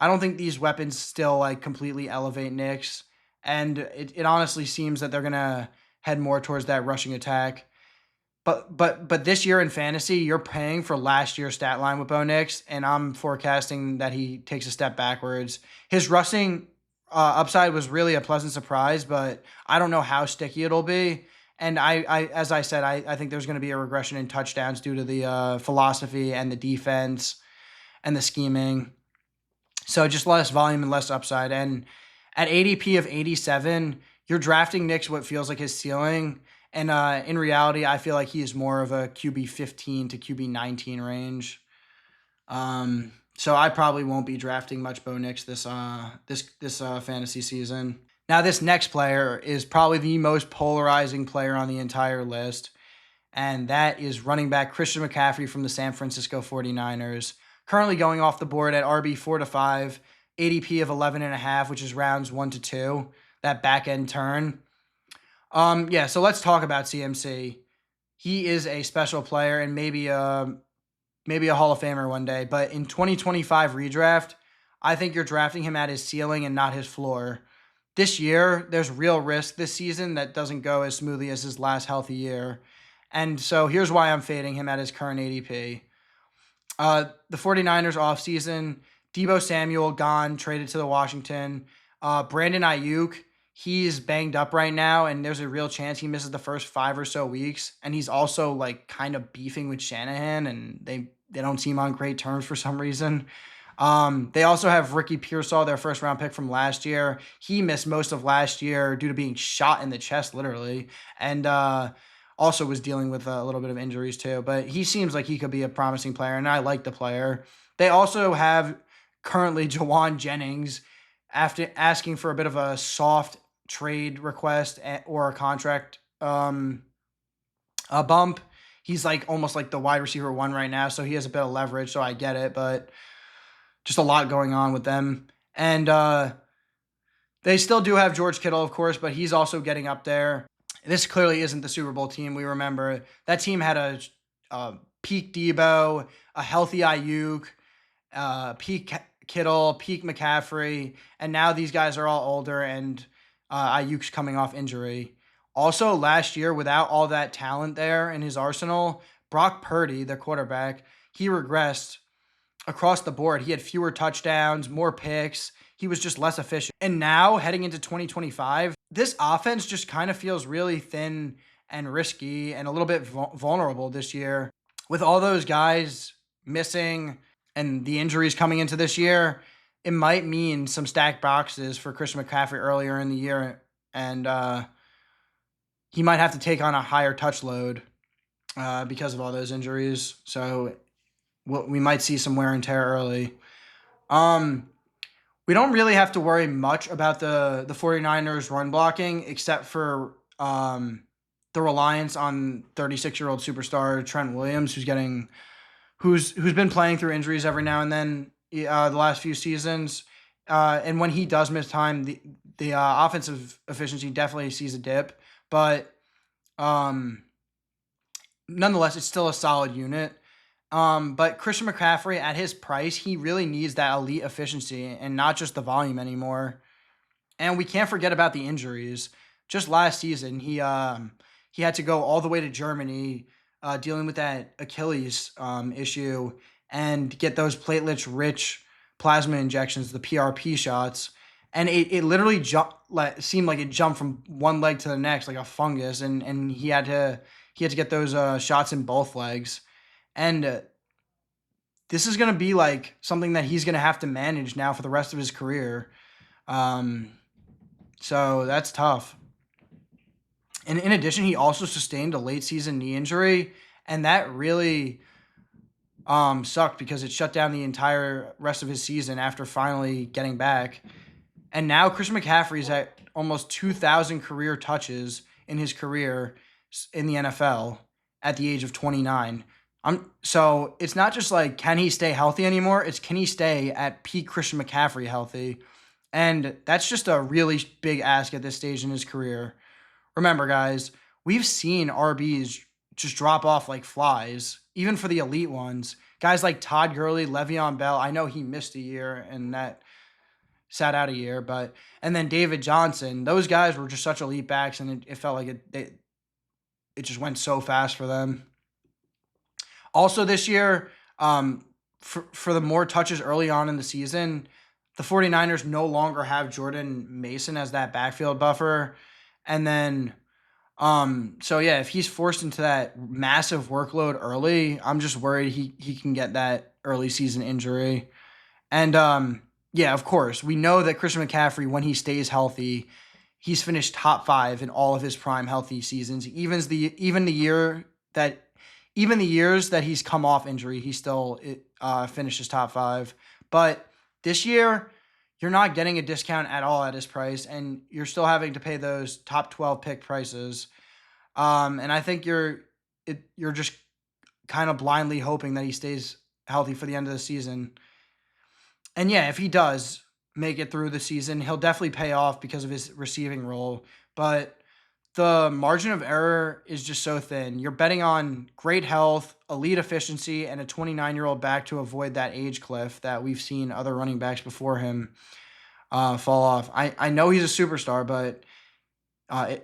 B: don't think these weapons still like completely elevate Knicks, and it honestly seems that they're going to head more towards that rushing attack. But this year in fantasy, you're paying for last year's stat line with Bo Nix, and I'm forecasting that he takes a step backwards. His rushing upside was really a pleasant surprise, but I don't know how sticky it'll be. And as I said, I think there's going to be a regression in touchdowns due to the philosophy and the defense and the scheming. So just less volume and less upside. And at ADP of 87, you're drafting Knicks what feels like his ceiling. And in reality, I feel like he is more of a QB 15 to QB 19 range. So I probably won't be drafting much Bo Nix this fantasy season. Now, this next player is probably the most polarizing player on the entire list, and that is running back Christian McCaffrey from the San Francisco 49ers. Currently going off the board at RB 4 to 5, ADP of 11.5, which is rounds 1 to 2, that back end turn. So let's talk about CMC. He is a special player and maybe a Hall of Famer one day, but in 2025 redraft, I think you're drafting him at his ceiling and not his floor. This year, there's real risk this season that doesn't go as smoothly as his last healthy year. And so here's why I'm fading him at his current ADP. The 49ers offseason, Deebo Samuel gone, traded to the Washington. Brandon Ayuk, he's banged up right now, and there's a real chance he misses the first 5 or so weeks. And he's also like kind of beefing with Shanahan, and they don't seem on great terms for some reason. They also have Ricky Pearsall, their first round pick from last year. He missed most of last year due to being shot in the chest, literally, and also was dealing with a little bit of injuries too. But he seems like he could be a promising player, and I like the player. They also have currently Jawan Jennings, after asking for a bit of a soft trade request or a contract a bump. He's like almost like the wide receiver 1 right now, so he has a bit of leverage, so I get it, but just a lot going on with them. And They still do have George Kittle, of course, but he's also getting up there. This clearly isn't the Super Bowl team. We remember that team had a peak Debo, a healthy Ayuk, peak Kittle, peak McCaffrey, and now these guys are all older and Ayuk's coming off injury. Also, last year, without all that talent there in his arsenal, Brock Purdy, the quarterback, he regressed across the board. He had fewer touchdowns, more picks. He was just less efficient. And now, heading into 2025, this offense just kind of feels really thin and risky and a little bit vulnerable this year. With all those guys missing and the injuries coming into this year, it might mean some stacked boxes for Christian McCaffrey earlier in the year. And he might have to take on a higher touch load because of all those injuries. So we might see some wear and tear early. We don't really have to worry much about the 49ers run blocking, except for the reliance on 36-year-old superstar Trent Williams, who's been playing through injuries every now and then the last few seasons. And when he does miss time, the offensive efficiency definitely sees a dip. But nonetheless, it's still a solid unit. But Christian McCaffrey, at his price, he really needs that elite efficiency and not just the volume anymore. And we can't forget about the injuries. Just last season, he had to go all the way to Germany, dealing with that Achilles issue, and get those platelets-rich plasma injections, the PRP shots. And it literally seemed like it jumped from one leg to the next like a fungus, and he had to get those shots in both legs. And this is going to be like something that he's going to have to manage now for the rest of his career. So that's tough. And in addition, he also sustained a late season knee injury, and that really sucked because it shut down the entire rest of his season after finally getting back. And now Christian McCaffrey's at almost 2,000 career touches in his career in the NFL at the age of 29. So it's not just like, can he stay healthy anymore? It's, can he stay at peak Christian McCaffrey healthy? And that's just a really big ask at this stage in his career. Remember, guys, we've seen RBs just drop off like flies, even for the elite ones. Guys like Todd Gurley, Le'Veon Bell, I know he missed a year and that sat out a year, and then David Johnson, those guys were just such elite backs, and it felt like it just went so fast for them. Also this year, for the more touches early on in the season, the 49ers no longer have Jordan Mason as that backfield buffer. And then, so yeah, if he's forced into that massive workload early, I'm just worried he can get that early season injury. And yeah, of course, we know that Christian McCaffrey, when he stays healthy, he's finished top 5 in all of his prime healthy seasons. Even the years that he's come off injury, he still finishes top 5. But this year, you're not getting a discount at all at his price, and you're still having to pay those top 12 pick prices. And I think you're just kind of blindly hoping that he stays healthy for the end of the season. And yeah, if he does make it through the season, he'll definitely pay off because of his receiving role. But the margin of error is just so thin. You're betting on great health, elite efficiency, and a 29-year-old back to avoid that age cliff that we've seen other running backs before him fall off. I know he's a superstar, but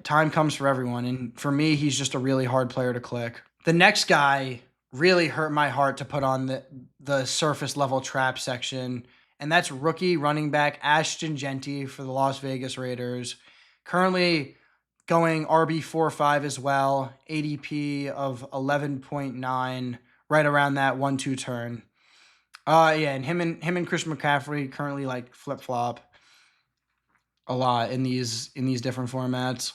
B: time comes for everyone. And for me, he's just a really hard player to click. The next guy really hurt my heart to put on the surface level trap section, and that's rookie running back Ashton Jeanty for the Las Vegas Raiders. Currently going RB45 as well, ADP of 11.9, right around that 1-2 turn. Yeah, and him and Christian McCaffrey currently like flip flop a lot in these different formats.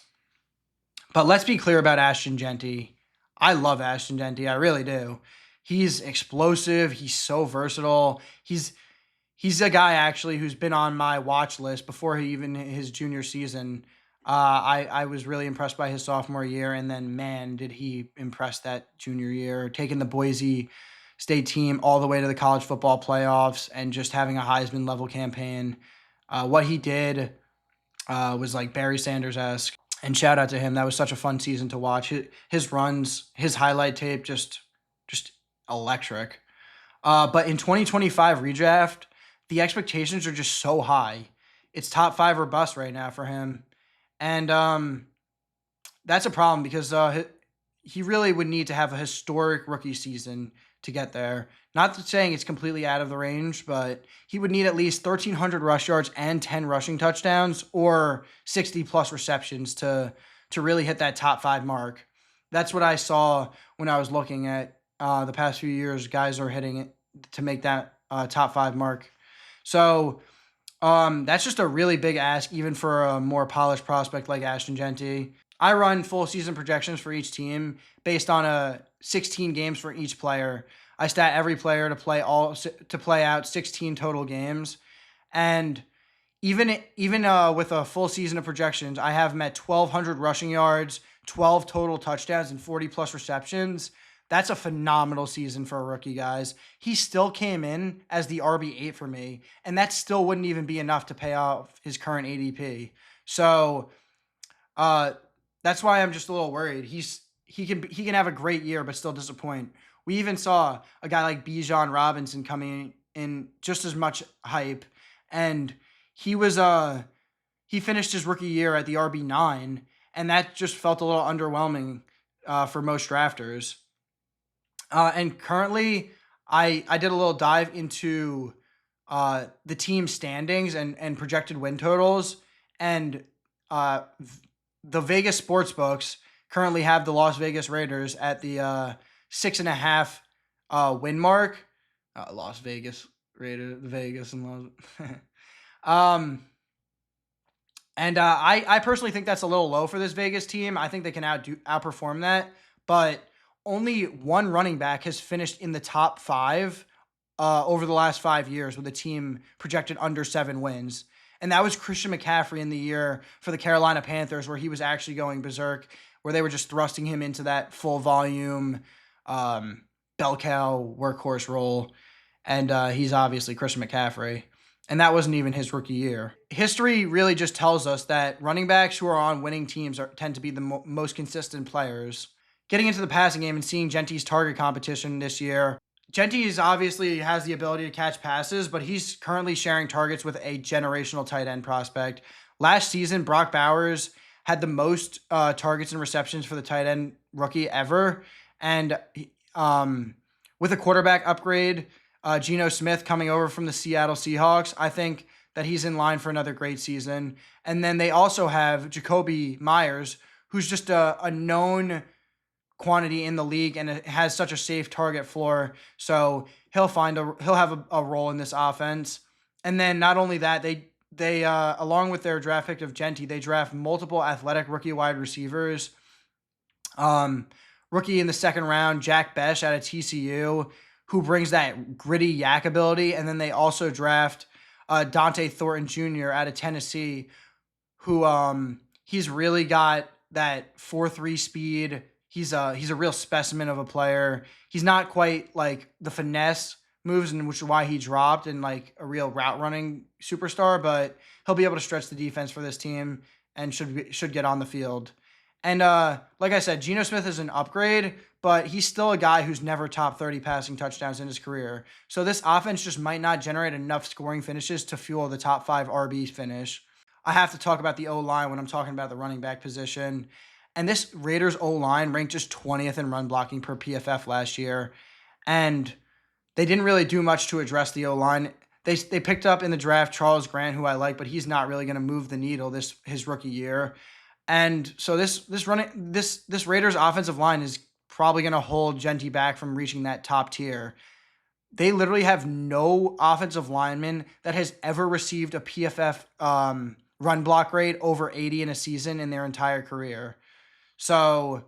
B: But let's be clear about Ashton Jeanty. I love Ashton Jeanty, I really do. He's explosive. He's so versatile. He's a guy actually who's been on my watch list before his junior season. I was really impressed by his sophomore year, and then man, did he impress that junior year, taking the Boise State team all the way to the college football playoffs and just having a Heisman level campaign. What he did was like Barry Sanders-esque. And shout out to him. That was such a fun season to watch. His runs, his highlight tape, just electric. But in 2025 redraft, the expectations are just so high. It's top five or bust right now for him. And that's a problem because he really would need to have a historic rookie season to get there. Not saying it's completely out of the range, but he would need at least 1,300 rush yards and 10 rushing touchdowns or 60 plus receptions to really hit that top five mark. That's what I saw when I was looking at the past few years. Guys are hitting it to make that top five mark. So that's just a really big ask, even for a more polished prospect like Ashton Genty. I run full season projections for each team based on 16 games for each player. I stat every player to play out 16 total games, and even with a full season of projections, I have him at 1,200 rushing yards, 12 total touchdowns, and 40 plus receptions. That's a phenomenal season for a rookie, guys. He still came in as the RB8 for me, and that still wouldn't even be enough to pay off his current ADP. So uh, that's why I'm just a little worried. He can have a great year, but still disappoint. We even saw a guy like Bijan Robinson coming in just as much hype, and he was he finished his rookie year at the RB9, and that just felt a little underwhelming for most drafters. And currently, I did a little dive into the team standings and projected win totals, and uh, the Vegas sports books currently have the Las Vegas Raiders at the 6.5 win mark. Las Vegas Raiders, Vegas and Las. um, and I personally think that's a little low for this Vegas team. I think they can outperform that, but only one running back has finished in the top five over the last 5 years with a team projected under 7 wins. And that was Christian McCaffrey in the year for the Carolina Panthers, where he was actually going berserk, where they were just thrusting him into that full volume bell cow workhorse role. And he's obviously Christian McCaffrey. And that wasn't even his rookie year. History really just tells us that running backs who are on winning teams tend to be the most consistent players. Getting into the passing game and seeing Genty's target competition this year, Genty obviously has the ability to catch passes, but he's currently sharing targets with a generational tight end prospect. Last season, Brock Bowers had the most targets and receptions for the tight end rookie ever. And with a quarterback upgrade, Geno Smith coming over from the Seattle Seahawks, I think that he's in line for another great season. And then they also have Jacoby Myers, who's just a known quantity in the league and it has such a safe target floor. So he'll have a role in this offense. And then not only that, they along with their draft pick of Genty, they draft multiple athletic rookie wide receivers. Rookie in the second round, Jack Besh out of TCU, who brings that gritty yak ability. And then they also draft Dante Thornton Jr. out of Tennessee, who he's really got that 4.3 speed. He's a real specimen of a player. He's not quite like the finesse moves, and which is why he dropped and like a real route running superstar, but he'll be able to stretch the defense for this team and should get on the field. And like I said, Geno Smith is an upgrade, but he's still a guy who's never top 30 passing touchdowns in his career. So this offense just might not generate enough scoring finishes to fuel the top 5 RB finish. I have to talk about the O-line when I'm talking about the running back position. And this Raiders O-line ranked just 20th in run blocking per PFF last year. And they didn't really do much to address the O-line. They picked up in the draft Charles Grant, who I like, but he's not really going to move the needle his rookie year. And so this Raiders offensive line is probably going to hold Genty back from reaching that top tier. They literally have no offensive lineman that has ever received a PFF run block rate over 80 in a season in their entire career. So,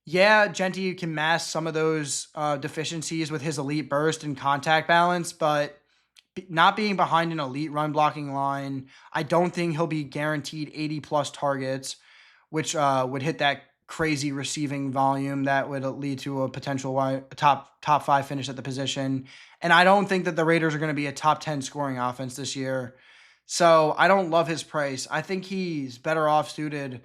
B: yeah, Genty can mask some of those deficiencies with his elite burst and contact balance, but not being behind an elite run blocking line, I don't think he'll be guaranteed 80 plus targets, which would hit that crazy receiving volume that would lead to a potential top 5 finish at the position. And I don't think that the Raiders are going to be a top 10 scoring offense this year. So I don't love his price. I think he's better off suited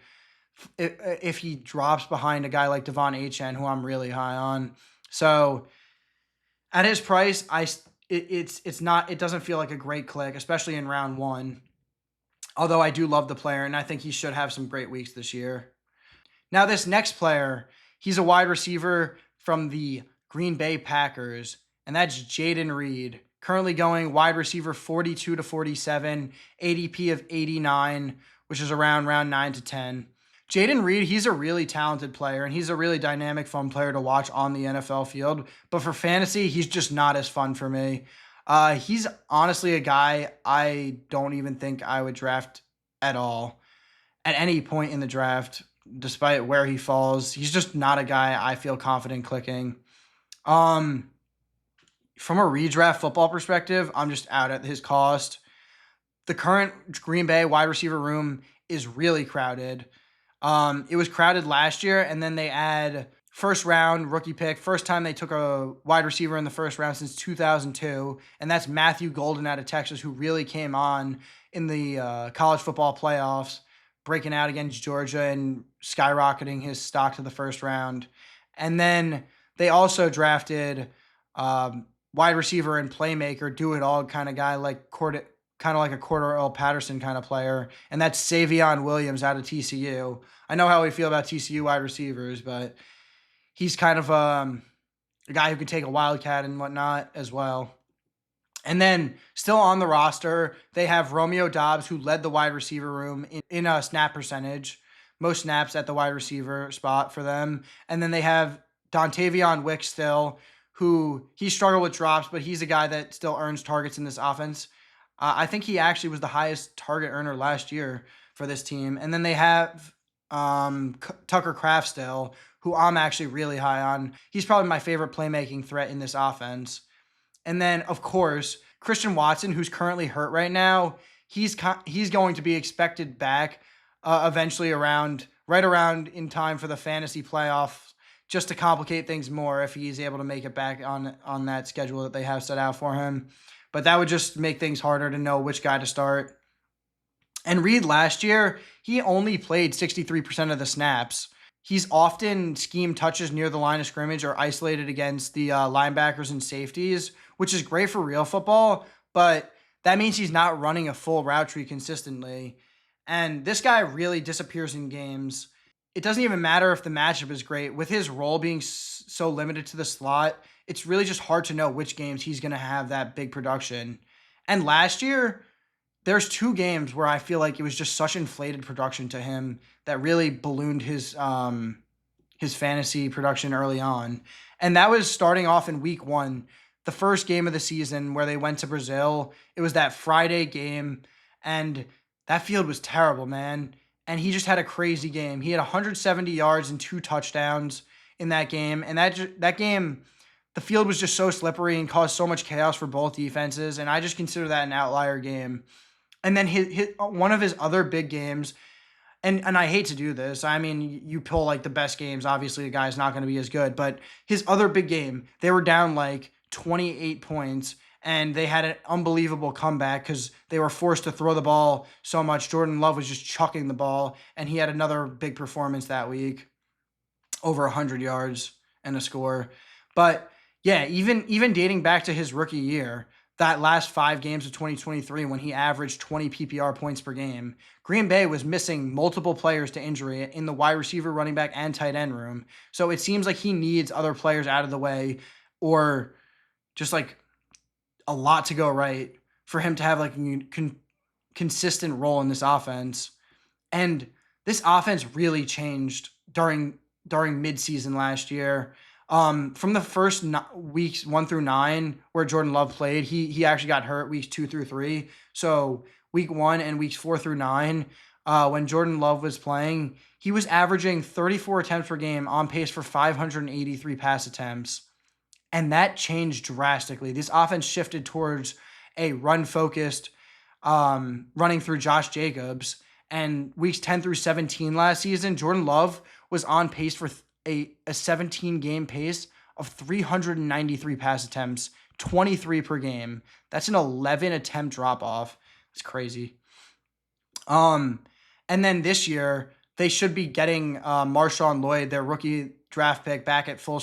B: if he drops behind a guy like Devon Achane, who I'm really high on. So at his price, it's not, it doesn't feel like a great click, especially in round one. Although I do love the player, and I think he should have some great weeks this year. Now, this next player, he's a wide receiver from the Green Bay Packers, and that's Jaden Reed. Currently going wide receiver 42 to 47, ADP of 89, which is around round 9 to 10. Jaden Reed, he's a really talented player, and he's a really dynamic, fun player to watch on the NFL field. But for fantasy, he's just not as fun for me. He's honestly a guy I don't even think I would draft at all at any point in the draft, despite where he falls. He's just not a guy I feel confident clicking. From a redraft football perspective, I'm just out at his cost. The current Green Bay wide receiver room is really crowded. It was crowded last year, and then they add first round rookie pick. First time they took a wide receiver in the first round since 2002, and that's Matthew Golden out of Texas, who really came on in the college football playoffs, breaking out against Georgia and skyrocketing his stock to the first round. And then they also drafted wide receiver and playmaker, do it all kind of guy, kind of like a Cordell Patterson kind of player, and that's Savion Williams out of TCU. I know how we feel about TCU wide receivers, but he's kind of a guy who can take a wildcat and whatnot as well. And then still on the roster, they have Romeo Doubs, who led the wide receiver room in a snap percentage, most snaps at the wide receiver spot for them. And then they have Dontavion Wicks still, who he struggled with drops, but he's a guy that still earns targets in this offense. I think he actually was the highest target earner last year for this team. And then they have Tucker Kraft still, who I'm actually really high on. He's probably my favorite playmaking threat in this offense. And then, of course, Christian Watson, who's currently hurt right now, he's going to be expected back eventually right around in time for the fantasy playoffs, just to complicate things more if he's able to make it back on that schedule that they have set out for him. But that would just make things harder to know which guy to start. And Reed last year, he only played 63% of the snaps. He's often schemed touches near the line of scrimmage or isolated against the linebackers and safeties, which is great for real football, but that means he's not running a full route tree consistently. And this guy really disappears in games. It doesn't even matter if the matchup is great. With his role being so limited to the slot, it's really just hard to know which games he's going to have that big production. And last year, there's 2 games where I feel like it was just such inflated production to him that really ballooned his fantasy production early on. And that was starting off in week 1, the first game of the season where they went to Brazil. It was that Friday game, and that field was terrible, man. And he just had a crazy game. He had 170 yards and 2 touchdowns in that game. And that game, the field was just so slippery and caused so much chaos for both defenses. And I just consider that an outlier game. And then one of his other big games, and I hate to do this. I mean, you pull like the best games, obviously the guy's not going to be as good. But his other big game, they were down like 28 points, and they had an unbelievable comeback because they were forced to throw the ball so much. Jordan Love was just chucking the ball, and he had another big performance that week, over 100 yards and a score. But yeah, even dating back to his rookie year, that last 5 games of 2023 when he averaged 20 PPR points per game, Green Bay was missing multiple players to injury in the wide receiver, running back, and tight end room. So it seems like he needs other players out of the way, or just like a lot to go right for him to have like a consistent role in this offense. And this offense really changed during midseason last year. From the first weeks 1 through 9 where Jordan Love played, he actually got hurt weeks 2 through 3. So week 1 and weeks 4 through 9, when Jordan Love was playing, he was averaging 34 attempts per game, on pace for 583 pass attempts. And that changed drastically. This offense shifted towards a run-focused, running through Josh Jacobs. And weeks 10 through 17 last season, Jordan Love was on pace for a 17-game pace of 393 pass attempts, 23 per game. That's an 11 attempt drop-off. It's crazy. And then this year they should be getting Marshawn Lloyd, their rookie draft pick, back at full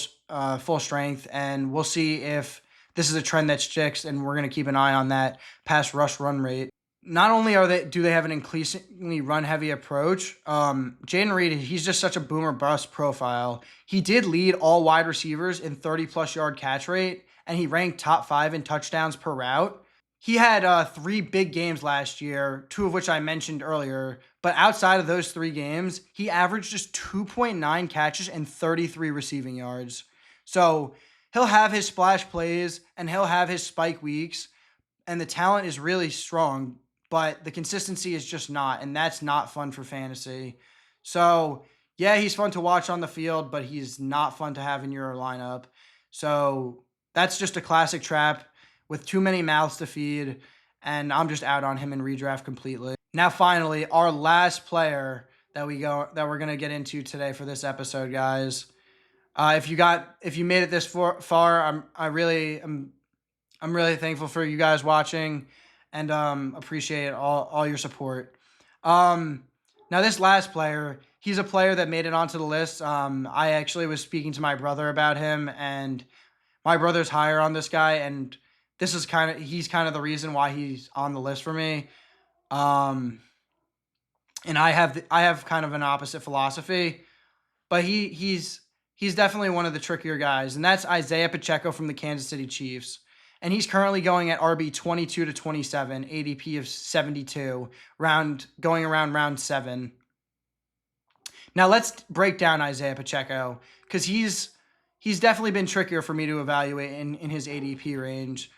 B: strength, and we'll see if this is a trend that sticks. And we're going to keep an eye on that pass rush run rate. Not only do they have an increasingly run heavy approach, Jaden Reed, he's just such a boomer bust profile. He did lead all wide receivers in 30+ yard catch rate, and he ranked top 5 in touchdowns per route. He had 3 big games last year, 2 of which I mentioned earlier. But outside of those 3 games, he averaged just 2.9 catches and 33 receiving yards. So he'll have his splash plays and he'll have his spike weeks, and the talent is really strong, but the consistency is just not, and that's not fun for fantasy. So yeah, he's fun to watch on the field, but he's not fun to have in your lineup. So that's just a classic trap with too many mouths to feed, and I'm just out on him in redraft completely. Now, finally, our last player that we're gonna get into today for this episode, guys. If you made it this far, I'm really thankful for you guys watching, and appreciate all your support. Now this last player, he's a player that made it onto the list. I actually was speaking to my brother about him, and my brother's higher on this guy, and he's kind of the reason why he's on the list for me. And I have kind of an opposite philosophy, but he's definitely one of the trickier guys, and that's Isaiah Pacheco from the Kansas City Chiefs. And he's currently going at RB 22 to 27, ADP of 72, going around round 7. Now let's break down Isaiah Pacheco, because he's definitely been trickier for me to evaluate in his ADP range.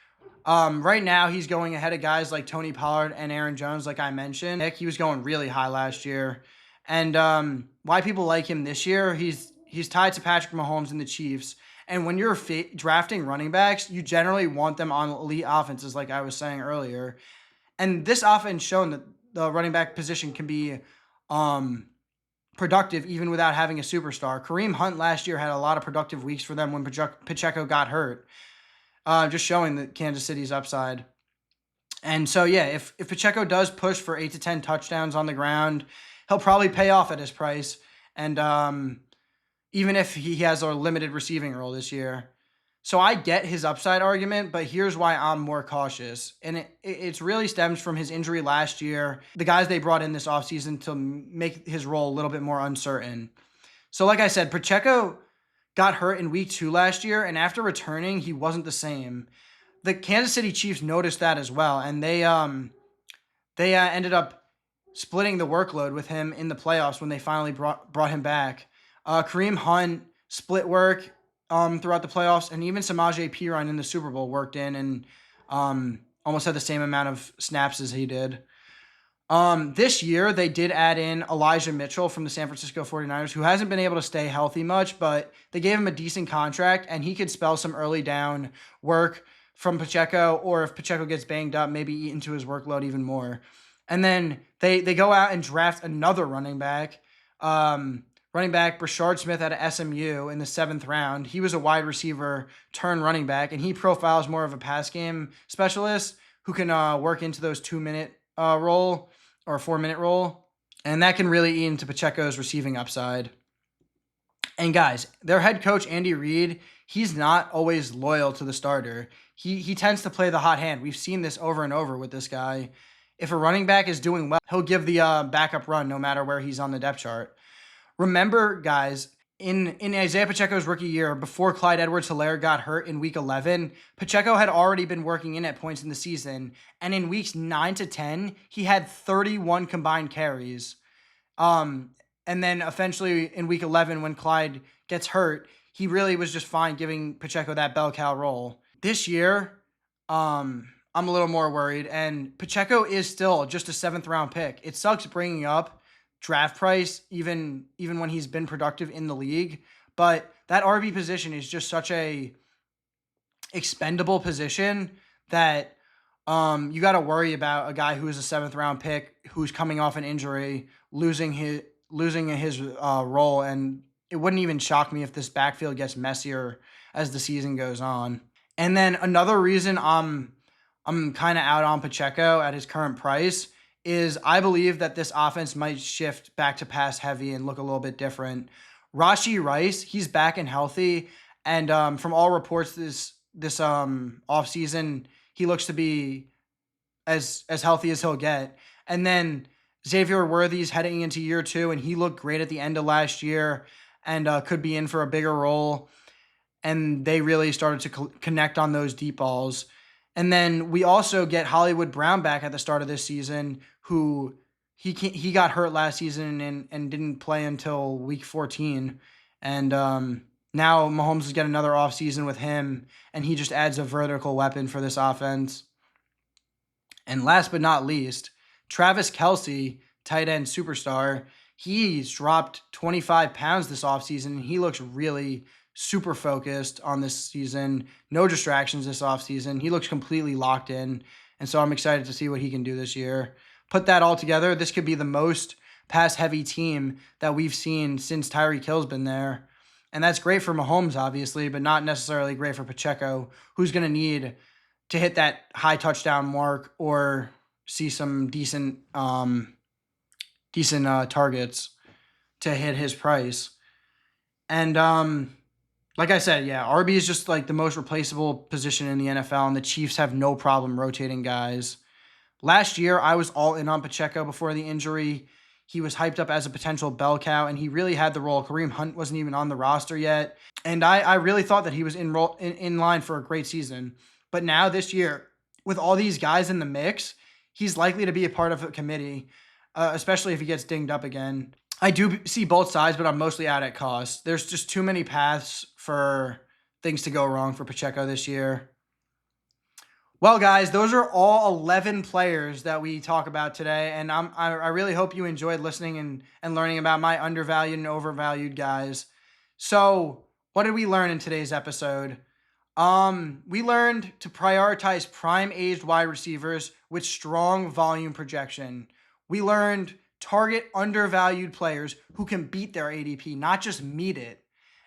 B: Right now, he's going ahead of guys like Tony Pollard and Aaron Jones, like I mentioned. He was going really high last year. And why people like him this year, he's tied to Patrick Mahomes and the Chiefs. And when you're drafting running backs, you generally want them on elite offenses, like I was saying earlier. And this offense shown that the running back position can be productive even without having a superstar. Kareem Hunt last year had a lot of productive weeks for them when Pacheco got hurt. Just showing the Kansas City's upside. And so, yeah, if Pacheco does push for 8 to 10 touchdowns on the ground, he'll probably pay off at his price. And even if he has a limited receiving role this year. So I get his upside argument, but here's why I'm more cautious. And it really stems from his injury last year, the guys they brought in this offseason to make his role a little bit more uncertain. So like I said, Pacheco got hurt in week 2 last year, and after returning, he wasn't the same. The Kansas City Chiefs noticed that as well, and they ended up splitting the workload with him in the playoffs when they finally brought him back. Kareem Hunt split work throughout the playoffs, and even Samaje Perine in the Super Bowl worked in and almost had the same amount of snaps as he did. This year, they did add in Elijah Mitchell from the San Francisco 49ers, who hasn't been able to stay healthy much, but they gave him a decent contract, and he could spell some early down work from Pacheco, or if Pacheco gets banged up, maybe eat into his workload even more. And then they go out and draft another running back. Brashard Smith out of SMU in the 7th round. He was a wide receiver turned running back, and he profiles more of a pass game specialist who can work into those 2-minute role or a 4-minute role, and that can really eat into Pacheco's receiving upside. And guys, their head coach Andy Reid, he's not always loyal to the starter. He tends to play the hot hand. We've seen this over and over with this guy. If a running back is doing well, he'll give the backup run no matter where he's on the depth chart. Remember, guys, in Isaiah Pacheco's rookie year, before Clyde Edwards-Helaire got hurt in week 11, Pacheco had already been working in at points in the season, and in weeks 9 to 10, he had 31 combined carries. And then eventually in week 11, when Clyde gets hurt, he really was just fine giving Pacheco that bell cow role. This year, I'm a little more worried, and Pacheco is still just a 7th round pick. It sucks bringing up draft price, even when he's been productive in the league. But that RB position is just such a expendable position that you got to worry about a guy who is a 7th round pick who's coming off an injury, losing his role. And it wouldn't even shock me if this backfield gets messier as the season goes on. And then another reason I'm I'm kind of out on Pacheco at his current price is I believe that this offense might shift back to pass heavy and look a little bit different. Rashee Rice, he's back and healthy, and from all reports this offseason, he looks to be as healthy as he'll get. And then Xavier Worthy's heading into year 2, and he looked great at the end of last year and could be in for a bigger role. And they really started to connect on those deep balls. And then we also get Hollywood Brown back at the start of this season, who he got hurt last season and didn't play until week 14. And now Mahomes is getting another offseason with him, and he just adds a vertical weapon for this offense. And last but not least, Travis Kelce, tight end superstar, he's dropped 25 pounds this offseason, and he looks really super focused on this season. No distractions this offseason. He looks completely locked in, and so I'm excited to see what he can do this year. Put that all together, this could be the most pass-heavy team that we've seen since Tyreek Hill's been there. And that's great for Mahomes, obviously, but not necessarily great for Pacheco, who's going to need to hit that high touchdown mark or see some decent targets to hit his price. And like I said, yeah, RB is just like the most replaceable position in the NFL, and the Chiefs have no problem rotating guys. Last year, I was all in on Pacheco before the injury. He was hyped up as a potential bell cow, and he really had the role. Kareem Hunt wasn't even on the roster yet, and I really thought that he was in line for a great season. But now this year, with all these guys in the mix, he's likely to be a part of a committee, especially if he gets dinged up again. I do see both sides, but I'm mostly out at cost. There's just too many paths for things to go wrong for Pacheco this year. Well, guys, those are all 11 players that we talk about today, and I really hope you enjoyed listening and learning about my undervalued and overvalued guys. So, what did we learn in today's episode? We learned to prioritize prime-aged wide receivers with strong volume projection. We learned target undervalued players who can beat their ADP, not just meet it.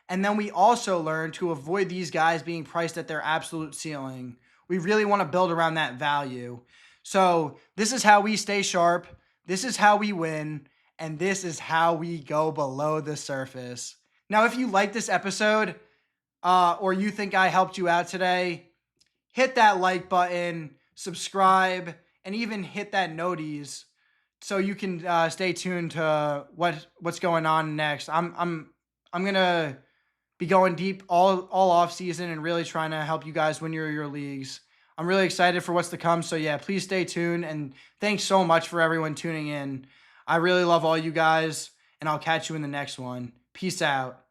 B: And then we also learned to avoid these guys being priced at their absolute ceiling. We really want to build around that value. So this is how we stay sharp. This is how we win. And this is how we go below the surface. Now, if you like this episode or you think I helped you out today, hit that like button, subscribe, and even hit that noties so you can stay tuned to what's going on next. I'm gonna be going deep all off season and really trying to help you guys win your leagues. I'm really excited for what's to come. So yeah, please stay tuned, and thanks so much for everyone tuning in. I really love all you guys, and I'll catch you in the next one. Peace out.